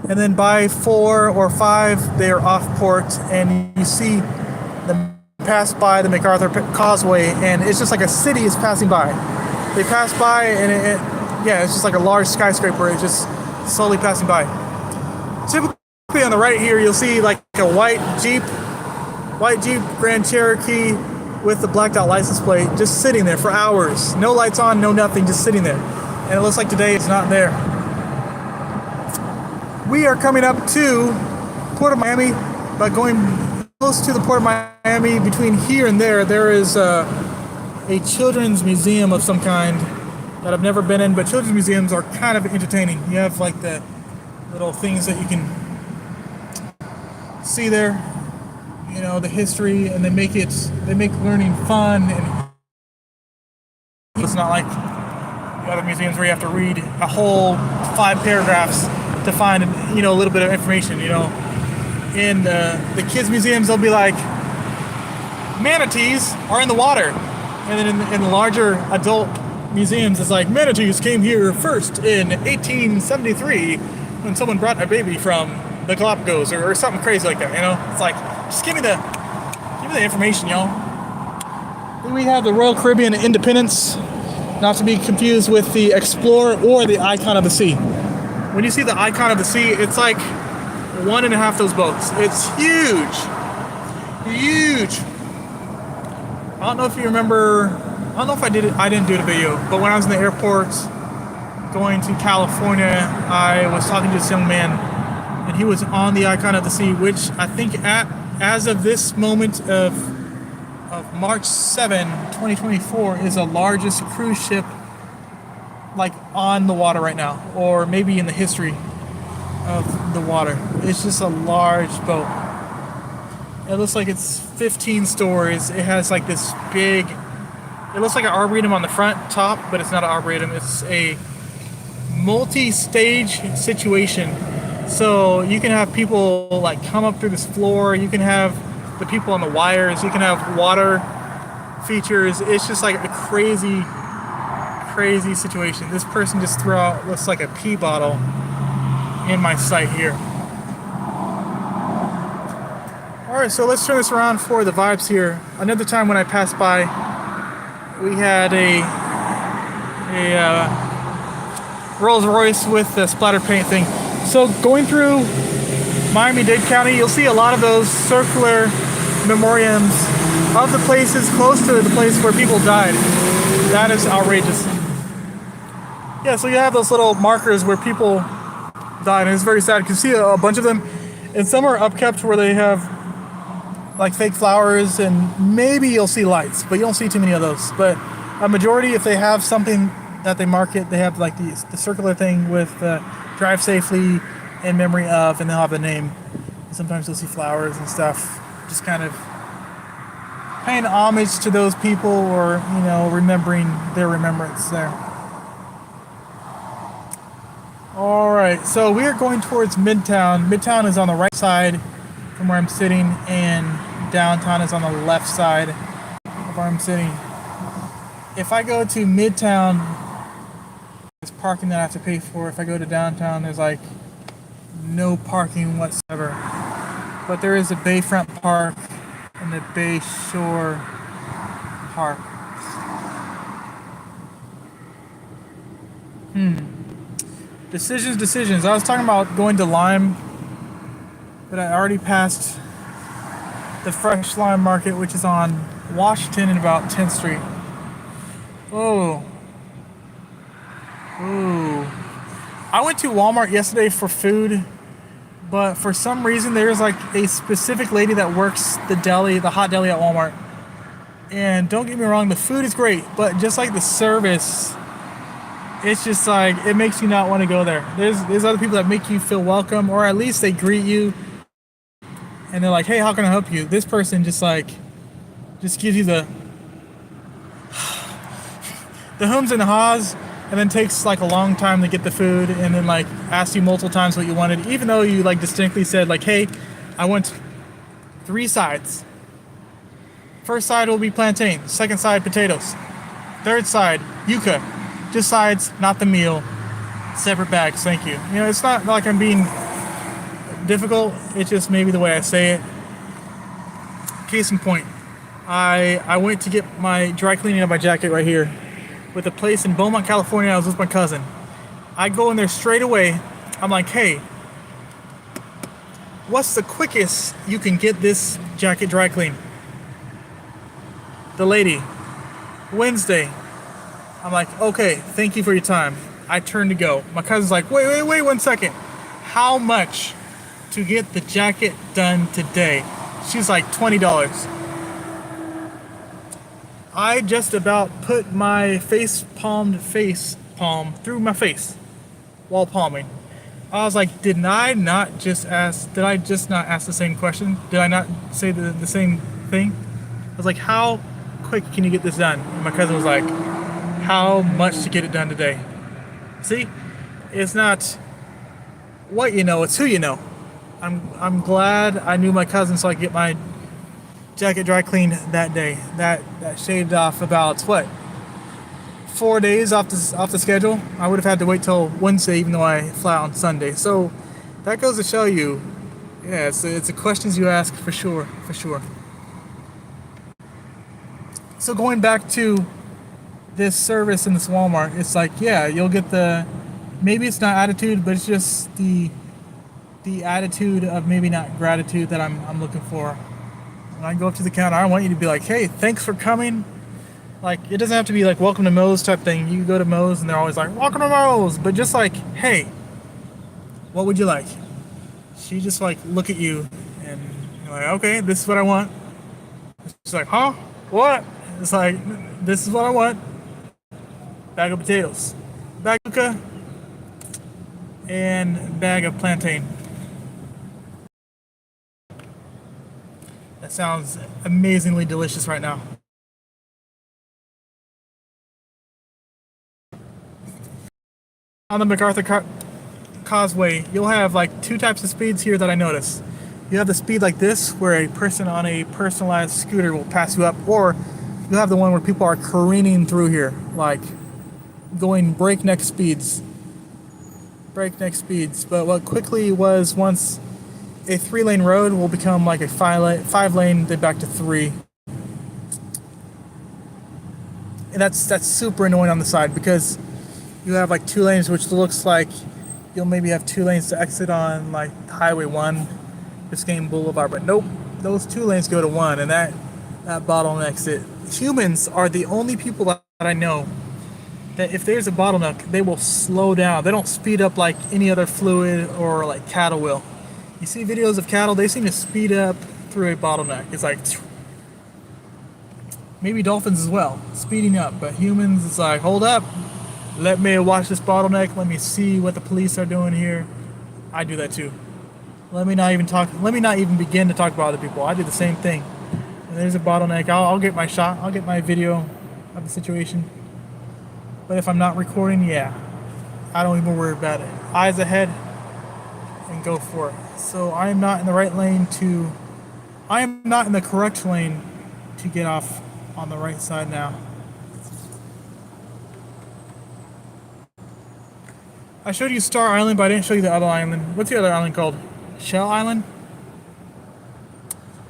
and then by 4 or 5 they're off port, and you see them pass by the MacArthur Causeway, and it's just like a city is passing by. They pass by, and it's just like a large skyscraper. It's just slowly passing by. Typically on the right here, you'll see like a white Jeep Grand Cherokee with the blacked out license plate just sitting there for hours. No lights on, no nothing, just sitting there. And it looks like today it's not there. We are coming up to Port of Miami, but going close to the Port of Miami, between here and there is a children's museum of some kind that I've never been in, but children's museums are kind of entertaining. You have like the little things that you can see there, you know, the history, and they make learning fun, and it's not like the other museums where you have to read a whole 5 paragraphs to find, you know, a little bit of information. You know, in the kids museums, they'll be like, manatees are in the water, and then in the larger adult museums, it's like, manatees came here first in 1873 when someone brought a baby from the Galapagos, or something crazy like that. You know, it's like, just give me the information, y'all. Then we have the Royal Caribbean Independence, not to be confused with the Explorer or the Icon of the Sea. When you see the Icon of the Sea, it's like 1.5 those boats. It's huge. I don't know if you remember, I don't know if I didn't do the video, but when I was in the airport going to California, I was talking to this young man, and he was on the Icon of the Sea, which I think as of this moment of March 7, 2024, is the largest cruise ship like on the water right now, or maybe in the history of the water. It's just a large boat. It looks like it's 15 stories. It has like this big, it looks like an arboretum on the front top, but it's not an arboretum. It's a multi-stage situation. So you can have people like come up through this floor. You can have the people on the wires. You can have water features. It's just like a crazy situation. This person just threw out, looks like a pee bottle in my sight here. Alright, so let's turn this around for the vibes here. Another time when I passed by, we had a Rolls Royce with the splatter paint thing. So going through Miami-Dade County, you'll see a lot of those circular memoriams of the places close to the place where people died. That is outrageous. Yeah, so you have those little markers where people died, and it's very sad. You can see a bunch of them, and some are upkept where they have like fake flowers, and maybe you'll see lights, but you don't see too many of those. But a majority, if they have something that they market, they have like the circular thing with drive safely in memory of, and they'll have a name. Sometimes you'll see flowers and stuff, just kind of paying homage to those people, or, you know, remembering their remembrance there. All right, so we are going towards Midtown. Midtown is on the right side from where I'm sitting, and downtown is on the left side of where I'm sitting. If I go to Midtown, there's parking that I have to pay for. If I go to downtown, there's like no parking whatsoever. But there is a Bayfront Park and the Bay Shore Park. Decisions. I was talking about going to Lime, but I already passed the Fresh Lime Market, which is on Washington and about 10th Street. Oh. Ooh. I went to Walmart yesterday for food, but for some reason there's like a specific lady that works the hot deli at Walmart. And don't get me wrong, the food is great, but just like the service, it's just like, it makes you not want to go there. There's other people that make you feel welcome, or at least they greet you and they're like, hey, how can I help you? This person just gives you the hums and haws, and then takes like a long time to get the food, and then like asks you multiple times what you wanted, even though you like distinctly said like, hey, I want 3 sides. First side will be plantain, second side potatoes, third side yuca. Just sides, not the meal. Separate bags, thank you. You know, it's not like I'm being difficult. It's just maybe the way I say it. Case in point, I went to get my dry cleaning of my jacket right here with a place in Beaumont, California. I was with my cousin. I go in there straight away. I'm like, hey, what's the quickest you can get this jacket dry clean? The lady, Wednesday. I'm like, okay, thank you for your time. I turn to go. My cousin's like, wait 1 second. How much to get the jacket done today? She's like, $20. I just about put my face palm through my face while palming. I was like, did I just not ask the same question? Did I not say the same thing? I was like, how quick can you get this done? And my cousin was like, how much to get it done today? See, it's not what you know, it's who you know. I'm glad I knew my cousin so I could get my jacket dry cleaned that day. That shaved off about 4 days off the schedule. I would have had to wait till Wednesday, even though I fly out on Sunday. So that goes to show you, yeah, it's the questions you ask for sure. So going back to this service in this Walmart, it's like, yeah, you'll get maybe it's not attitude, but it's just the attitude of maybe not gratitude that I'm looking for. When I go up to the counter, I want you to be like, hey, thanks for coming. Like, it doesn't have to be like welcome to Moe's type thing. You go to Moe's and they're always like, welcome to Moe's, but just like, hey, what would you like? She just like look at you and you're like, okay, this is what I want. She's like, huh? What? It's like, this is what I want. Bag of potatoes, bag of yuca, and bag of plantain. That sounds amazingly delicious right now. On the MacArthur Causeway, you'll have like 2 types of speeds here that I notice. You have the speed like this, where a person on a personalized scooter will pass you up, or you'll have the one where people are careening through here, like going breakneck speeds. But what quickly was once a 3-lane road will become like a 5-lane, then back to 3. And that's super annoying on the side, because you have like 2 lanes, which looks like you'll maybe have 2 lanes to exit on like Highway 1, Biscayne Boulevard, but nope, those 2 lanes go to 1, and that bottlenecks it. Humans are the only people that I know that if there's a bottleneck, they will slow down. They don't speed up like any other fluid or like cattle will. You see videos of cattle, they seem to speed up through a bottleneck. It's like, maybe dolphins as well, speeding up. But humans, it's like, hold up, let me watch this bottleneck, let me see what the police are doing here. I do that too. Let me not even begin to talk about other people. I do the same thing. When there's a bottleneck, I'll get my shot, I'll get my video of the situation. But if I'm not recording, yeah, I don't even worry about it. eyes ahead and go for it. So I am not in the right lane to, I am not in the correct lane to get off on the right side now. I showed you Star Island, but I didn't show you the other island. What's the other island called? Shell Island?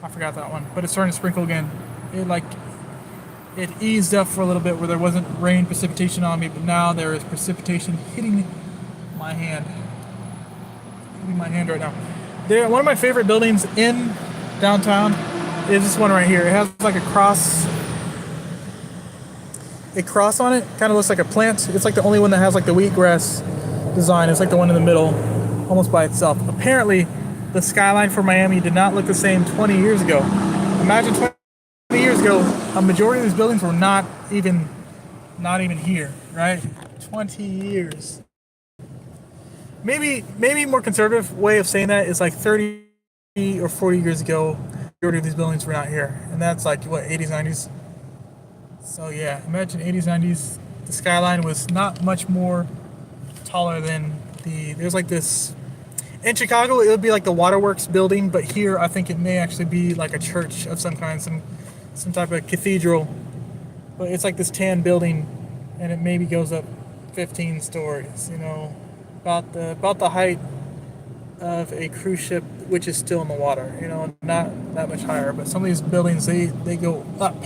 I forgot that one, but it's starting to sprinkle again. It eased up for a little bit where there wasn't rain precipitation on me, but now there is precipitation hitting my hand. Hitting my hand right now. One of my favorite buildings in downtown is this one right here. It has like a cross on it. Kind of looks like a plant. It's like the only one that has like the wheatgrass design. It's like the one in the middle, almost by itself. Apparently, the skyline for Miami did not look the same 20 years ago. Imagine 20 years ago, a majority of these buildings were not even here, right? 20 years. Maybe more conservative way of saying that is like 30 or 40 years ago, the majority of these buildings were not here. And that's like, what, 80s, 90s? So yeah, imagine 80s, 90s. The skyline was not much more taller than there's like this, in Chicago, it would be like the Waterworks building, but here I think it may actually be like a church of some kind, some type of cathedral. But it's like this tan building, and it maybe goes up 15 stories, about the height of a cruise ship, which is still in the water, not that much higher. But some of these buildings, they go up.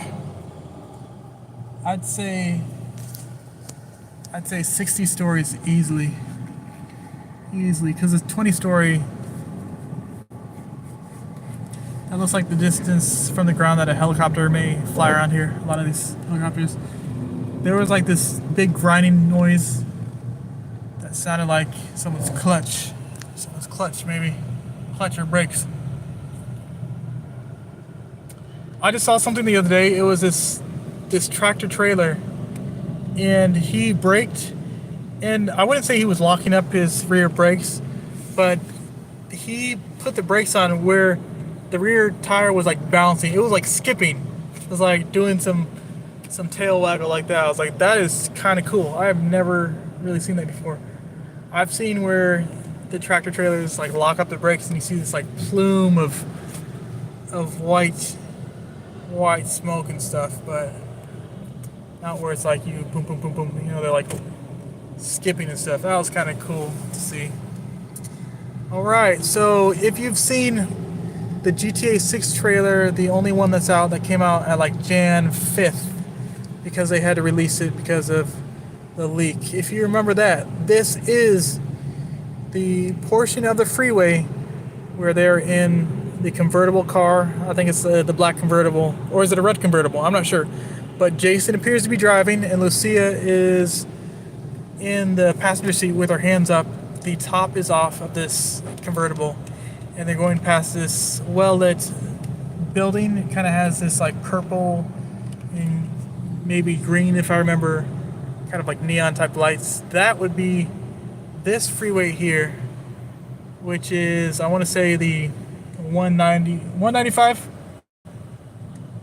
I'd say 60 stories easily, because it's 20-story. That looks like the distance from the ground that a helicopter may fly around here. A lot of these helicopters. There was like this big grinding noise that sounded like someone's clutch. Maybe. Clutch or brakes. I just saw something the other day. It was this tractor trailer, and he braked, and I wouldn't say he was locking up his rear brakes, but he put the brakes on where the rear tire was like bouncing. It was like skipping. It was like doing some tail waggle like that. I was like, that is kind of cool. I have never really seen that before. I've seen where the tractor trailers like lock up the brakes and you see this like plume of white smoke and stuff, but not where it's like you boom boom boom boom. They're like skipping and stuff. That was kind of cool to see. All right, so if you've seen the GTA 6 trailer, the only one that's out, that came out at like Jan 5th, because they had to release it because of the leak. If you remember that, this is the portion of the freeway where they're in the convertible car. I think it's the black convertible, or is it a red convertible? I'm not sure. But Jason appears to be driving, and Lucia is in the passenger seat with her hands up. The top is off of this convertible, and they're going past this well-lit building. It kind of has this like purple and maybe green, if I remember, kind of like neon type lights. That would be this freeway here, which is, I want to say, the 195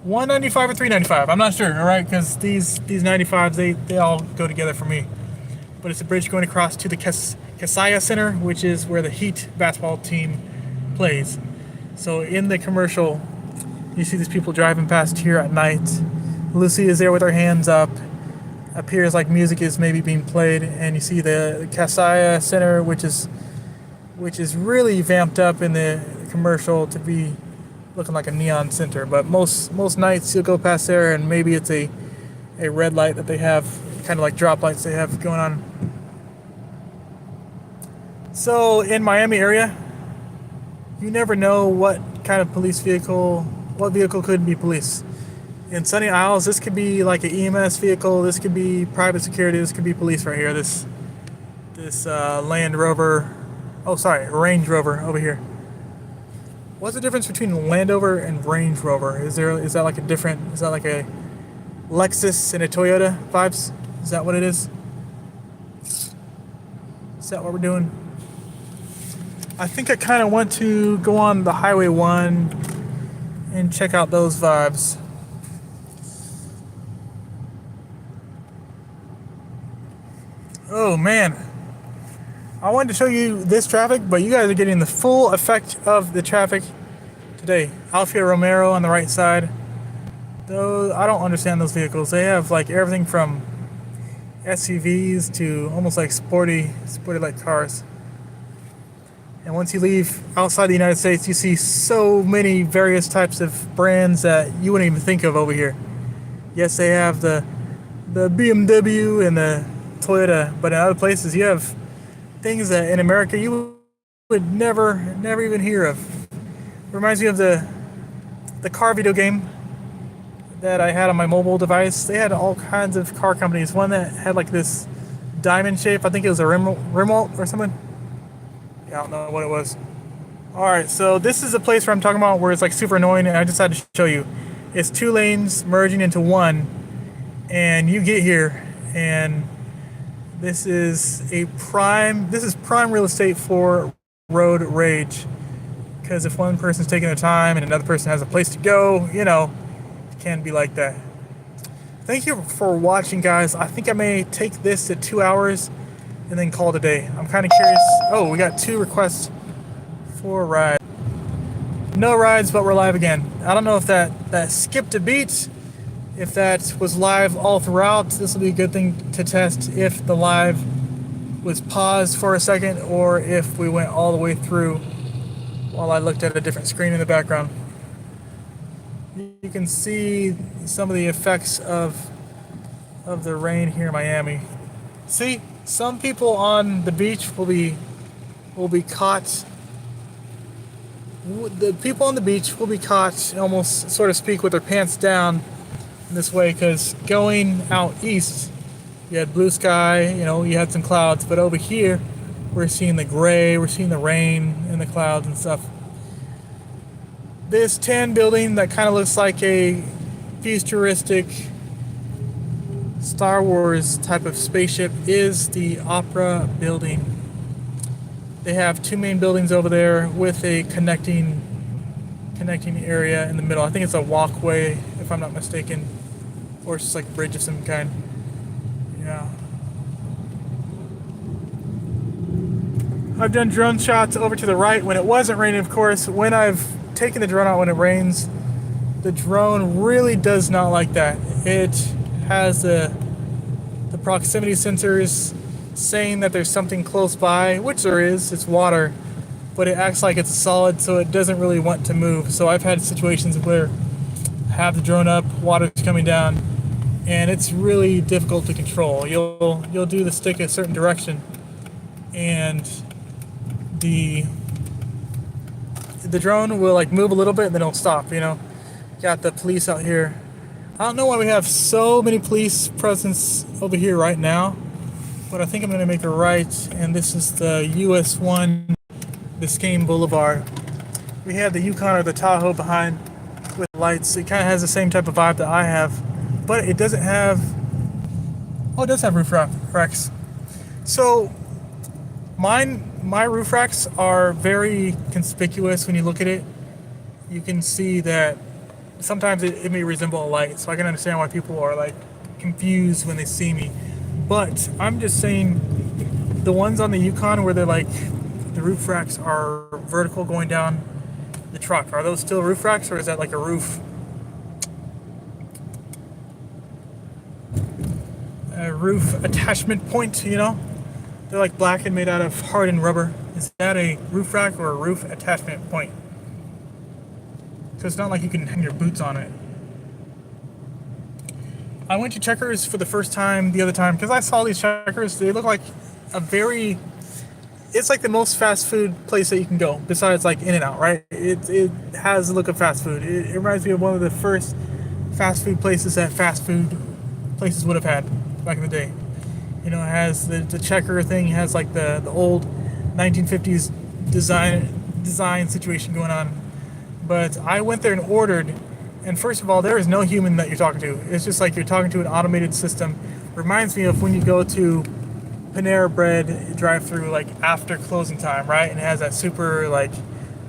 or 395. I'm not sure, all right, because these 95s, they all go together for me. But it's a bridge going across to the Casaya Center, which is where the Heat basketball team plays. So in the commercial, you see these people driving past here at night. Lucy is there with her hands up. Appears like music is maybe being played, and you see the Casaya Center, which is really vamped up in the commercial to be looking like a neon center. But most nights you'll go past there, and maybe it's a red light that they have, kind of like drop lights they have going on. So in Miami area, you never know what kind of what vehicle could be police. In Sunny Isles, this could be like an EMS vehicle. This could be private security. This could be police right here. This Land Rover. Oh, sorry, Range Rover over here. What's the difference between Land Rover and Range Rover? Is that like a Lexus and a Toyota vibes? Is that what it is? Is that what we're doing? I think I kind of want to go on the Highway 1 and check out those vibes. Oh man, I wanted to show you this traffic, but you guys are getting the full effect of the traffic today. Alfia Romero on the right side. Those, I don't understand those vehicles. They have like everything from SUVs to almost like sporty like cars. And once you leave outside the United States, you see so many various types of brands that you wouldn't even think of over here. Yes, they have the BMW and the Toyota, but in other places you have things that in America you would never even hear of. Reminds me of the car video game that I had on my mobile device. They had all kinds of car companies. One that had like this diamond shape. I think it was a remote or something. Yeah, I don't know what it was. Alright, so this is a place where I'm talking about where it's like super annoying, and I decided to show you. It's 2 lanes merging into one, and you get here, and this is prime real estate for road rage. Because if one person's taking their time and another person has a place to go, you know, it can be like that. Thank you for watching, guys. I think I may take this to 2 hours and then call it a day. I'm kind of curious. Oh, we got 2 requests for a ride. No rides, but we're live again. I don't know if that skipped a beat, if that was live all throughout. This will be a good thing to test if the live was paused for a second or if we went all the way through while I looked at a different screen in the background. You can see some of the effects of the rain here in Miami. See, some people on the beach will be caught. The people on the beach will be caught, almost so to speak, with their pants down in this way, because going out east, you had blue sky, you know, you had some clouds, but over here, we're seeing the gray, we're seeing the rain and the clouds and stuff. This tan building that kind of looks like a futuristic Star Wars type of spaceship is the Opera Building. They have 2 main buildings over there with a connecting area in the middle. I think it's a walkway, if I'm not mistaken, or it's just like a bridge of some kind. Yeah. I've done drone shots over to the right when it wasn't raining, of course. When I've taken the drone out when it rains, the drone really does not like that. It has the proximity sensors saying that there's something close by, which there is, it's water, but it acts like it's a solid, so it doesn't really want to move. So I've had situations where I have the drone up, water's coming down, and it's really difficult to control. You'll do the stick a certain direction, and the drone will like move a little bit and then it'll stop, you know. Got the police out here. I don't know why we have so many police presence over here right now, but I think I'm going to make a right, and this is the US 1 Biscayne Boulevard. We have the Yukon or the Tahoe behind with lights. It kind of has the same type of vibe that I have, but it doesn't have, oh, it does have roof racks. So my roof racks are very conspicuous when you look at it. You can see that sometimes it may resemble a light, so I can understand why people are like confused when they see me. But I'm just saying, the ones on the Yukon where they're like, the roof racks are vertical going down the truck, are those still roof racks, or is that like a roof attachment point, you know? They're like black and made out of hardened rubber. Is that a roof rack or a roof attachment point? So it's not like you can hang your boots on it. I went to Checkers for the first time the other time because I saw these Checkers. They look like it's like the most fast food place that you can go besides like In-N-Out, right? It has the look of fast food. It reminds me of one of the first fast food places that fast food places would have had back in the day. You know, it has the checker thing, it has like the old 1950s design situation going on. But I went there and ordered, and first of all, there is no human that you're talking to. It's just like you're talking to an automated system. Reminds me of when you go to Panera Bread drive-through like after closing time, right? And it has that super like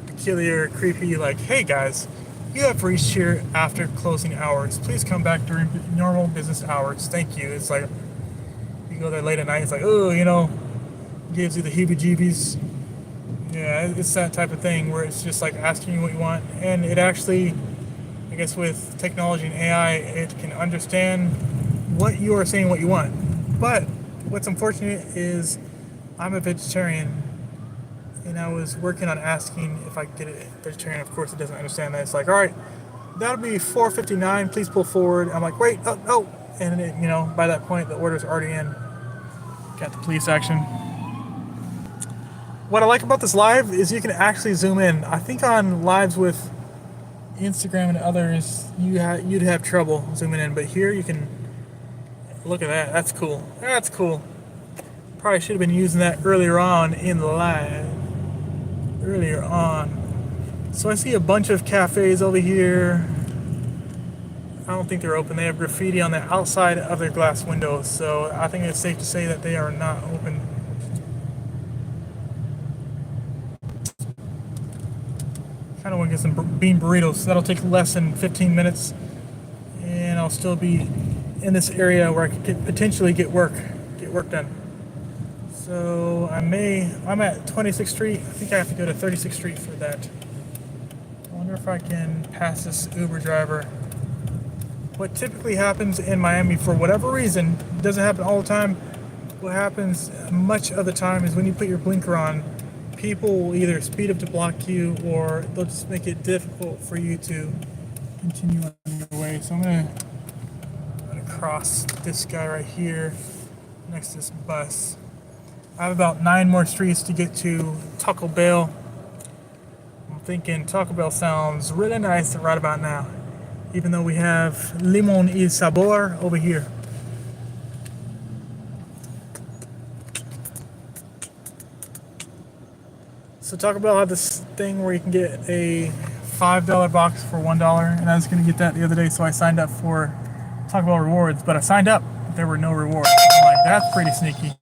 peculiar, creepy, like, hey guys, you have reached here after closing hours. Please come back during normal business hours. Thank you. It's like you go there late at night. It's like, oh, you know, gives you the heebie-jeebies. Yeah, it's that type of thing where it's just like asking you what you want, and it actually, I guess with technology and AI, it can understand what you are saying, what you want. But what's unfortunate is I'm a vegetarian, and I was working on asking if I could get it vegetarian. Of course, it doesn't understand that. It's like, all right, that'll be $4.59. Please pull forward. I'm like, wait, oh, no. And then by that point, the order's already in. Got the police action. What I like about this live is you can actually zoom in. I think on lives with Instagram and others, you'd have trouble zooming in, but here you can look at that. That's cool. That's cool. Probably should have been using that earlier on in the live. Earlier on. So I see a bunch of cafes over here. I don't think they're open. They have graffiti on the outside of their glass windows, so I think it's safe to say that they are not open. Kind of want to get some bean burritos. That'll take less than 15 minutes, and I'll still be in this area where I could potentially get work done. So I'm at 26th Street. I think I have to go to 36th Street for that. I wonder if I can pass this Uber driver. What typically happens in Miami, for whatever reason, it doesn't happen all the time. What happens much of the time is when you put your blinker on, people will either speed up to block you, or they'll just make it difficult for you to continue on your way. So I'm gonna cross this guy right here next to this bus. I have about 9 more streets to get to Taco Bell. I'm thinking Taco Bell sounds really nice right about now, even though we have Limon y Sabor over here. So Taco Bell had this thing where you can get a $5 box for $1, and I was going to get that the other day, so I signed up for Taco Bell rewards, but I signed up, there were no rewards. I'm like, that's pretty sneaky.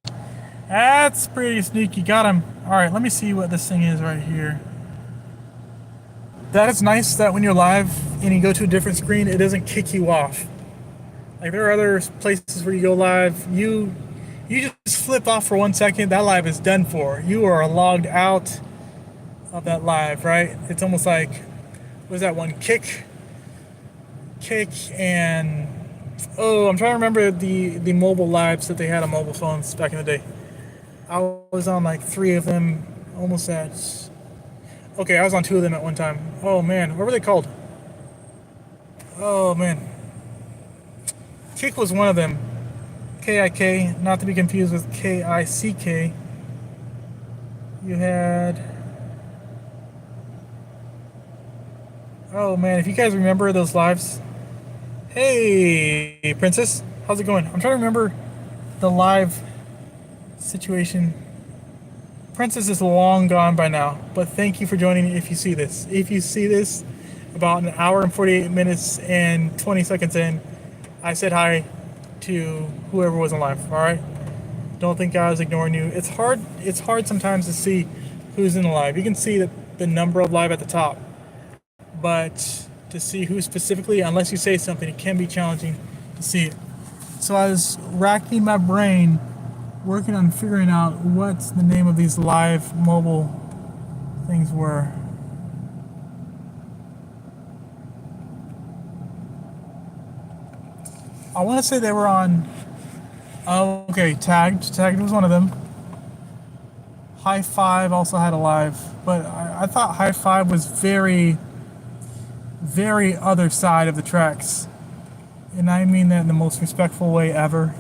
That's pretty sneaky. Got him. All right, let me see what this thing is right here. That is nice that when you're live and you go to a different screen, it doesn't kick you off. Like there are other places where you go live, you just flip off for 1 second, that live is done for. You are logged out of that live, right? It's almost like, what was that one? Kick, and I'm trying to remember the mobile lives that they had on mobile phones back in the day. I was on like 3 of them, almost at. Okay, I was on 2 of them at one time. Oh man, what were they called? Oh man. Kick was one of them. K-I-K, not to be confused with K-I-C-K. You had. Oh man, if you guys remember those lives. Hey, Princess, how's it going? I'm trying to remember the live situation. Princess is long gone by now, but thank you for joining if you see this. If you see this about an hour and 48 minutes and 20 seconds in, I said hi to whoever was on live, all right? Don't think I was ignoring you. It's hard sometimes to see who's in the live. You can see the number of live at the top, but to see who specifically, unless you say something, it can be challenging to see it. So I was racking my brain, working on figuring out what the name of these live mobile things were. I want to say they were on. Oh, okay, Tagged. Tagged was one of them. High Five also had a live, but I thought High Five was very, very other side of the tracks, and I mean that in the most respectful way ever.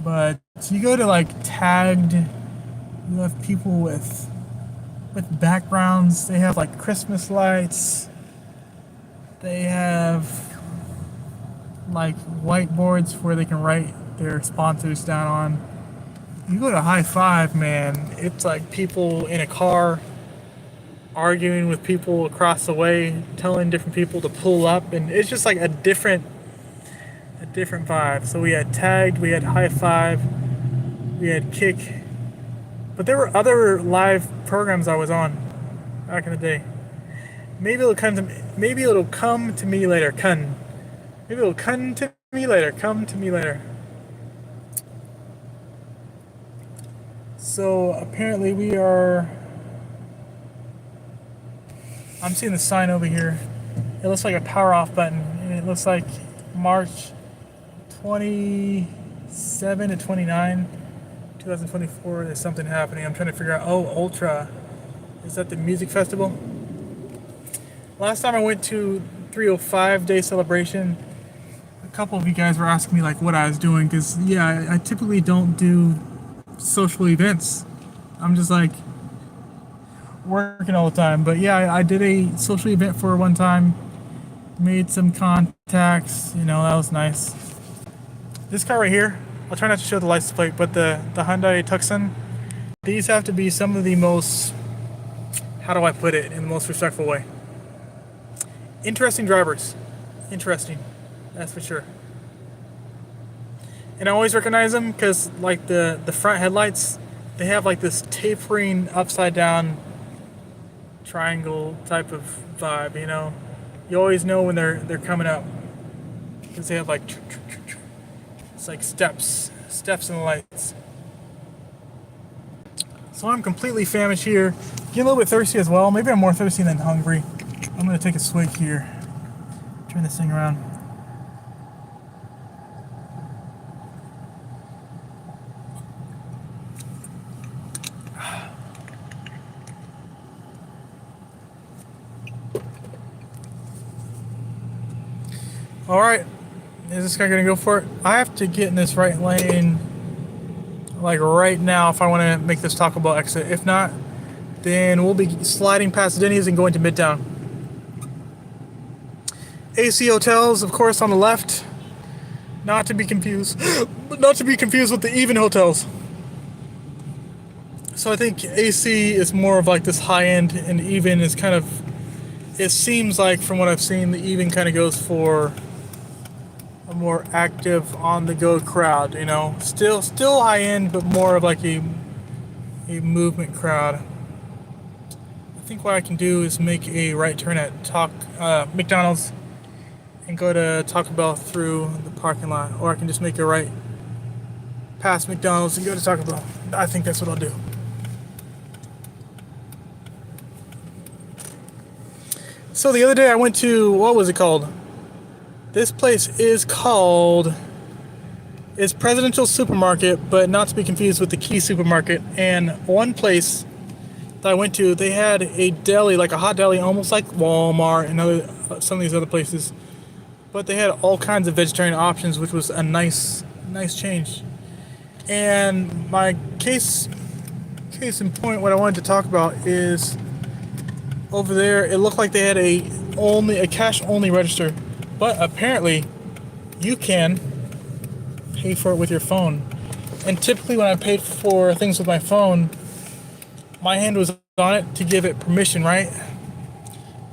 But you go to like Tagged, you have people with backgrounds. They have like Christmas lights. They have like whiteboards where they can write their sponsors down on. You go to High Five, man, it's like people in a car arguing with people across the way, telling different people to pull up, and it's just like a different vibe. So we had Tagged, we had High Five, we had Kick, but there were other live programs I was on back in the day. Maybe it'll come to me later. Maybe it'll come to me later. Come to me later. So apparently we are. I'm seeing the sign over here. It looks like a power off button, and it looks like March 27 to 29, 2024. There's something happening. I'm trying to figure out. Oh, Ultra. Is that the music festival? Last time I went to 305 day celebration, a couple of you guys were asking me like what I was doing, because yeah, I typically don't do social events. I'm just like working all the time. But yeah, I did a social event for one time, made some contacts, you know, that was nice. This car right here, I'll try not to show the license plate, but the Hyundai Tucson, these have to be some of the most, how do I put it in the most respectful way? Interesting drivers. Interesting, that's for sure. And I always recognize them because like the front headlights, they have like this tapering upside down triangle type of vibe, you know. You always know when they're coming up because they have like, it's like steps in the lights. So I'm completely famished here, getting a little bit thirsty as well. Maybe I'm more thirsty than hungry. I'm gonna take a swig here. Turn this thing around. All right, is this guy gonna go for it? I have to get in this right lane, like right now, if I want to make this Taco Bell exit. If not, then we'll be sliding past Denny's and going to Midtown. AC Hotels, of course, on the left. Not to be confused, not to be confused with the Even Hotels. So I think AC is more of like this high end, and Even is kind of. It seems like, from what I've seen, the Even kind of goes for a more active, on-the-go crowd. You know, still high end, but more of like a movement crowd. I think what I can do is make a right turn at McDonald's and go to Taco Bell through the parking lot, or I can just make a right past McDonald's and go to Taco Bell. I think that's what I'll do. So the other day I went to, what was it called? This place is called, it's Presidential Supermarket, but not to be confused with the Key Supermarket. And one place that I went to, they had a deli, like a hot deli, almost like Walmart and some of these other places. But they had all kinds of vegetarian options, which was a nice change. And my case in point, what I wanted to talk about is over there, it looked like they had a cash only register, but apparently you can pay for it with your phone. And typically when I paid for things with my phone, my hand was on it to give it permission, right?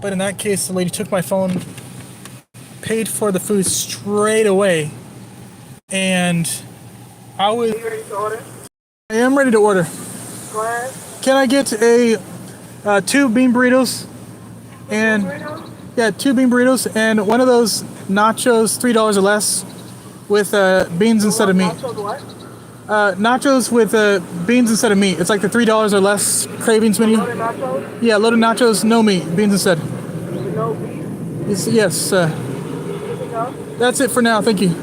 But in that case, the lady took my phone, paid for the food straight away, and I was. You ready to order? I am ready to order. Go ahead. Can I get a 2 bean burritos and Burrito? yeah, 2 bean burritos and one of those nachos, $3 or less, with beans instead of meat. Nachos what? Nachos with beans instead of meat. It's like the $3 or less cravings menu. Loaded nachos? Yeah, loaded nachos, no meat, beans instead. No beef? Yes, Anything else? that's it for now. Thank you. You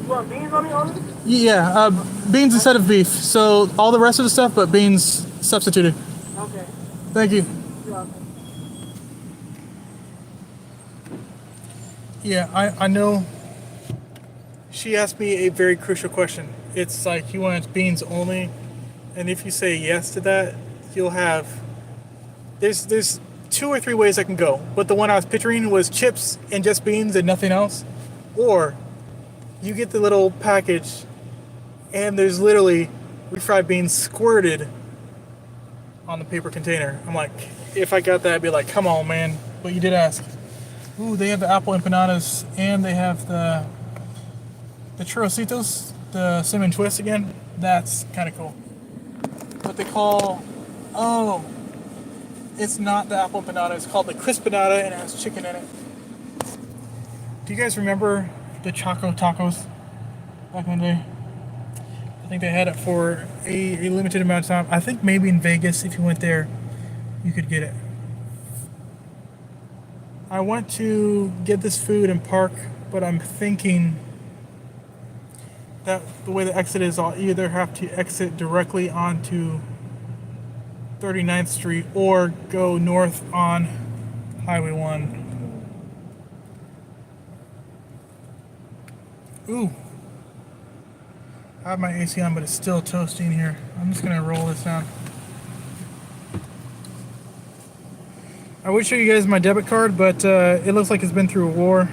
want beans on the order? Yeah, beans instead of beef. So all the rest of the stuff, but beans substituted. Okay. Thank you. You're welcome. Yeah, I know. She asked me a very crucial question. It's like, you want beans only, and if you say yes to that, you'll have. There's 2 or 3 ways I can go, but the one I was picturing was chips and just beans and nothing else, or you get the little package, and there's literally refried beans squirted on the paper container. I'm like, if I got that, I'd be like, come on, man. But you did ask. Ooh, they have the apple empanadas, and they have the churrositos, the cinnamon twist again. That's kind of cool. What they call, it's not the apple empanada. It's called the crispanada, and it has chicken in it. Do you guys remember the Choco Tacos back in the day? think they had it for a limited amount of time. I think maybe in Vegas, if you went there, you could get it. I want to get this food and park, but I'm thinking that the way the exit is, I'll either have to exit directly onto 39th Street or go north on Highway 1. Ooh. I have my AC on, but it's still toasting here. I'm just gonna roll this down. I would show you guys my debit card, but it looks like it's been through a war.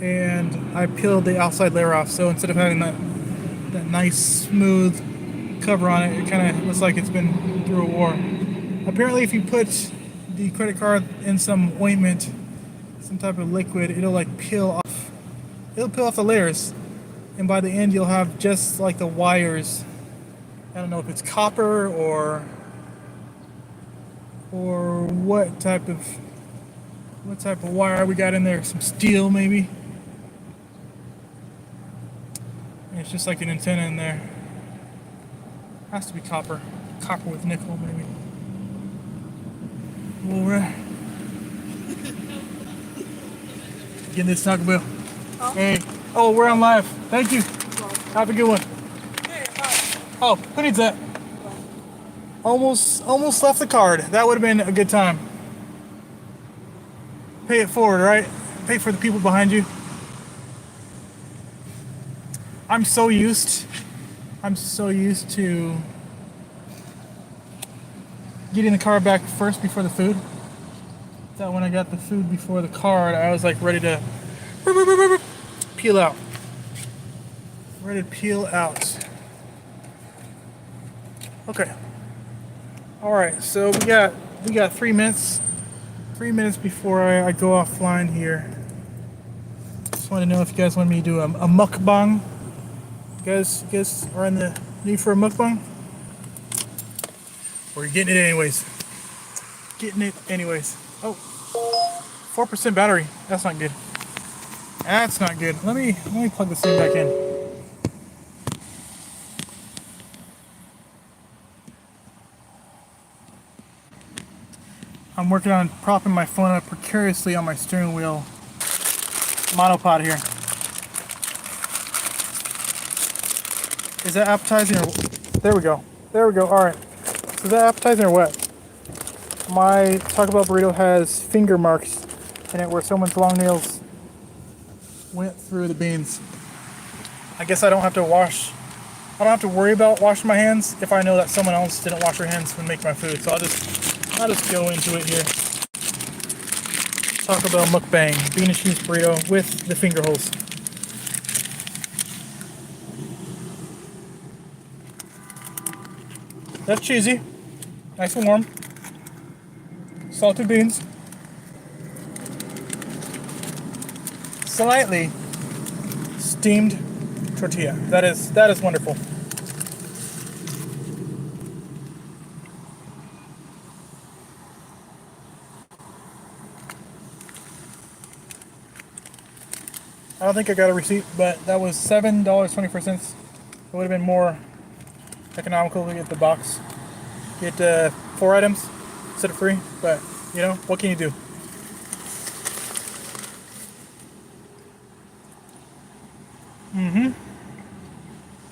And I peeled the outside layer off, so instead of having that nice smooth cover on it, it kind of looks like it's been through a war. Apparently if you put the credit card in some ointment, some type of liquid, it'll like peel off. It'll peel off the layers, and by the end you'll have just like the wires. I don't know if it's copper or what type of wire we got in there. Some steel maybe. And it's just like an antenna in there. Has to be copper. Copper with nickel maybe. Alright. Getting this Taco Bell. Oh. Hey. Oh, we're on live. Thank you. Have a good one. Oh, who needs that? Almost left the card. That would have been a good time. Pay it forward, right? Pay for the people behind you. I'm so used to getting the card back first before the food, that when I got the food before the card, I was like ready to peel out. Ready to peel out. Okay. All right, so we got 3 minutes. 3 minutes before I go offline here. Just want to know if you guys want me to do a mukbang. You guys are in the need for a mukbang? Or you're getting it anyways? Getting it anyways. Oh, 4% battery. That's not good. That's not good. Let me plug this thing back in. I'm working on propping my phone up precariously on my steering wheel monopod here. Is that appetizing or... There we go. There we go. Alright. So is that appetizing or what? My Taco Bell burrito has finger marks in it where someone's long nails went through the beans. I guess I don't have to worry about washing my hands if I know that someone else didn't wash their hands when making my food. So I'll just go into it here. Taco Bell mukbang, bean and cheese burrito with the finger holes. That's cheesy, nice and warm. Salted beans, slightly steamed tortilla. That is wonderful. I don't think I got a receipt, but that was $7.24. It would have been more economical to get the box. Get 4 items instead of 3, but you know, what can you do?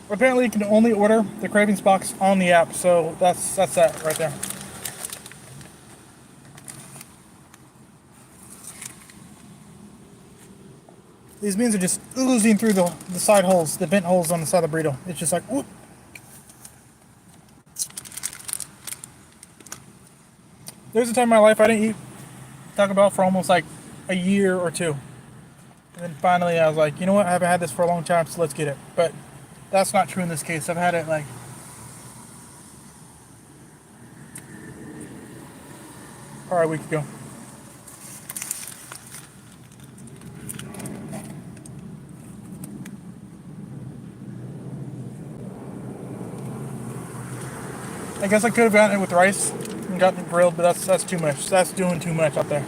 Apparently you can only order the Cravings box on the app, so that's that right there. These beans are just oozing through the side holes, the vent holes on the side of the burrito. It's just like, whoop. There's a time in my life I didn't eat Taco Bell for almost like a year or 2. And then finally I was like, you know what, I haven't had this for a long time, so let's get it. But that's not true in this case. I've had it like probably a week ago. I guess I could have gotten it with rice and gotten it grilled, but that's too much. That's doing too much out there.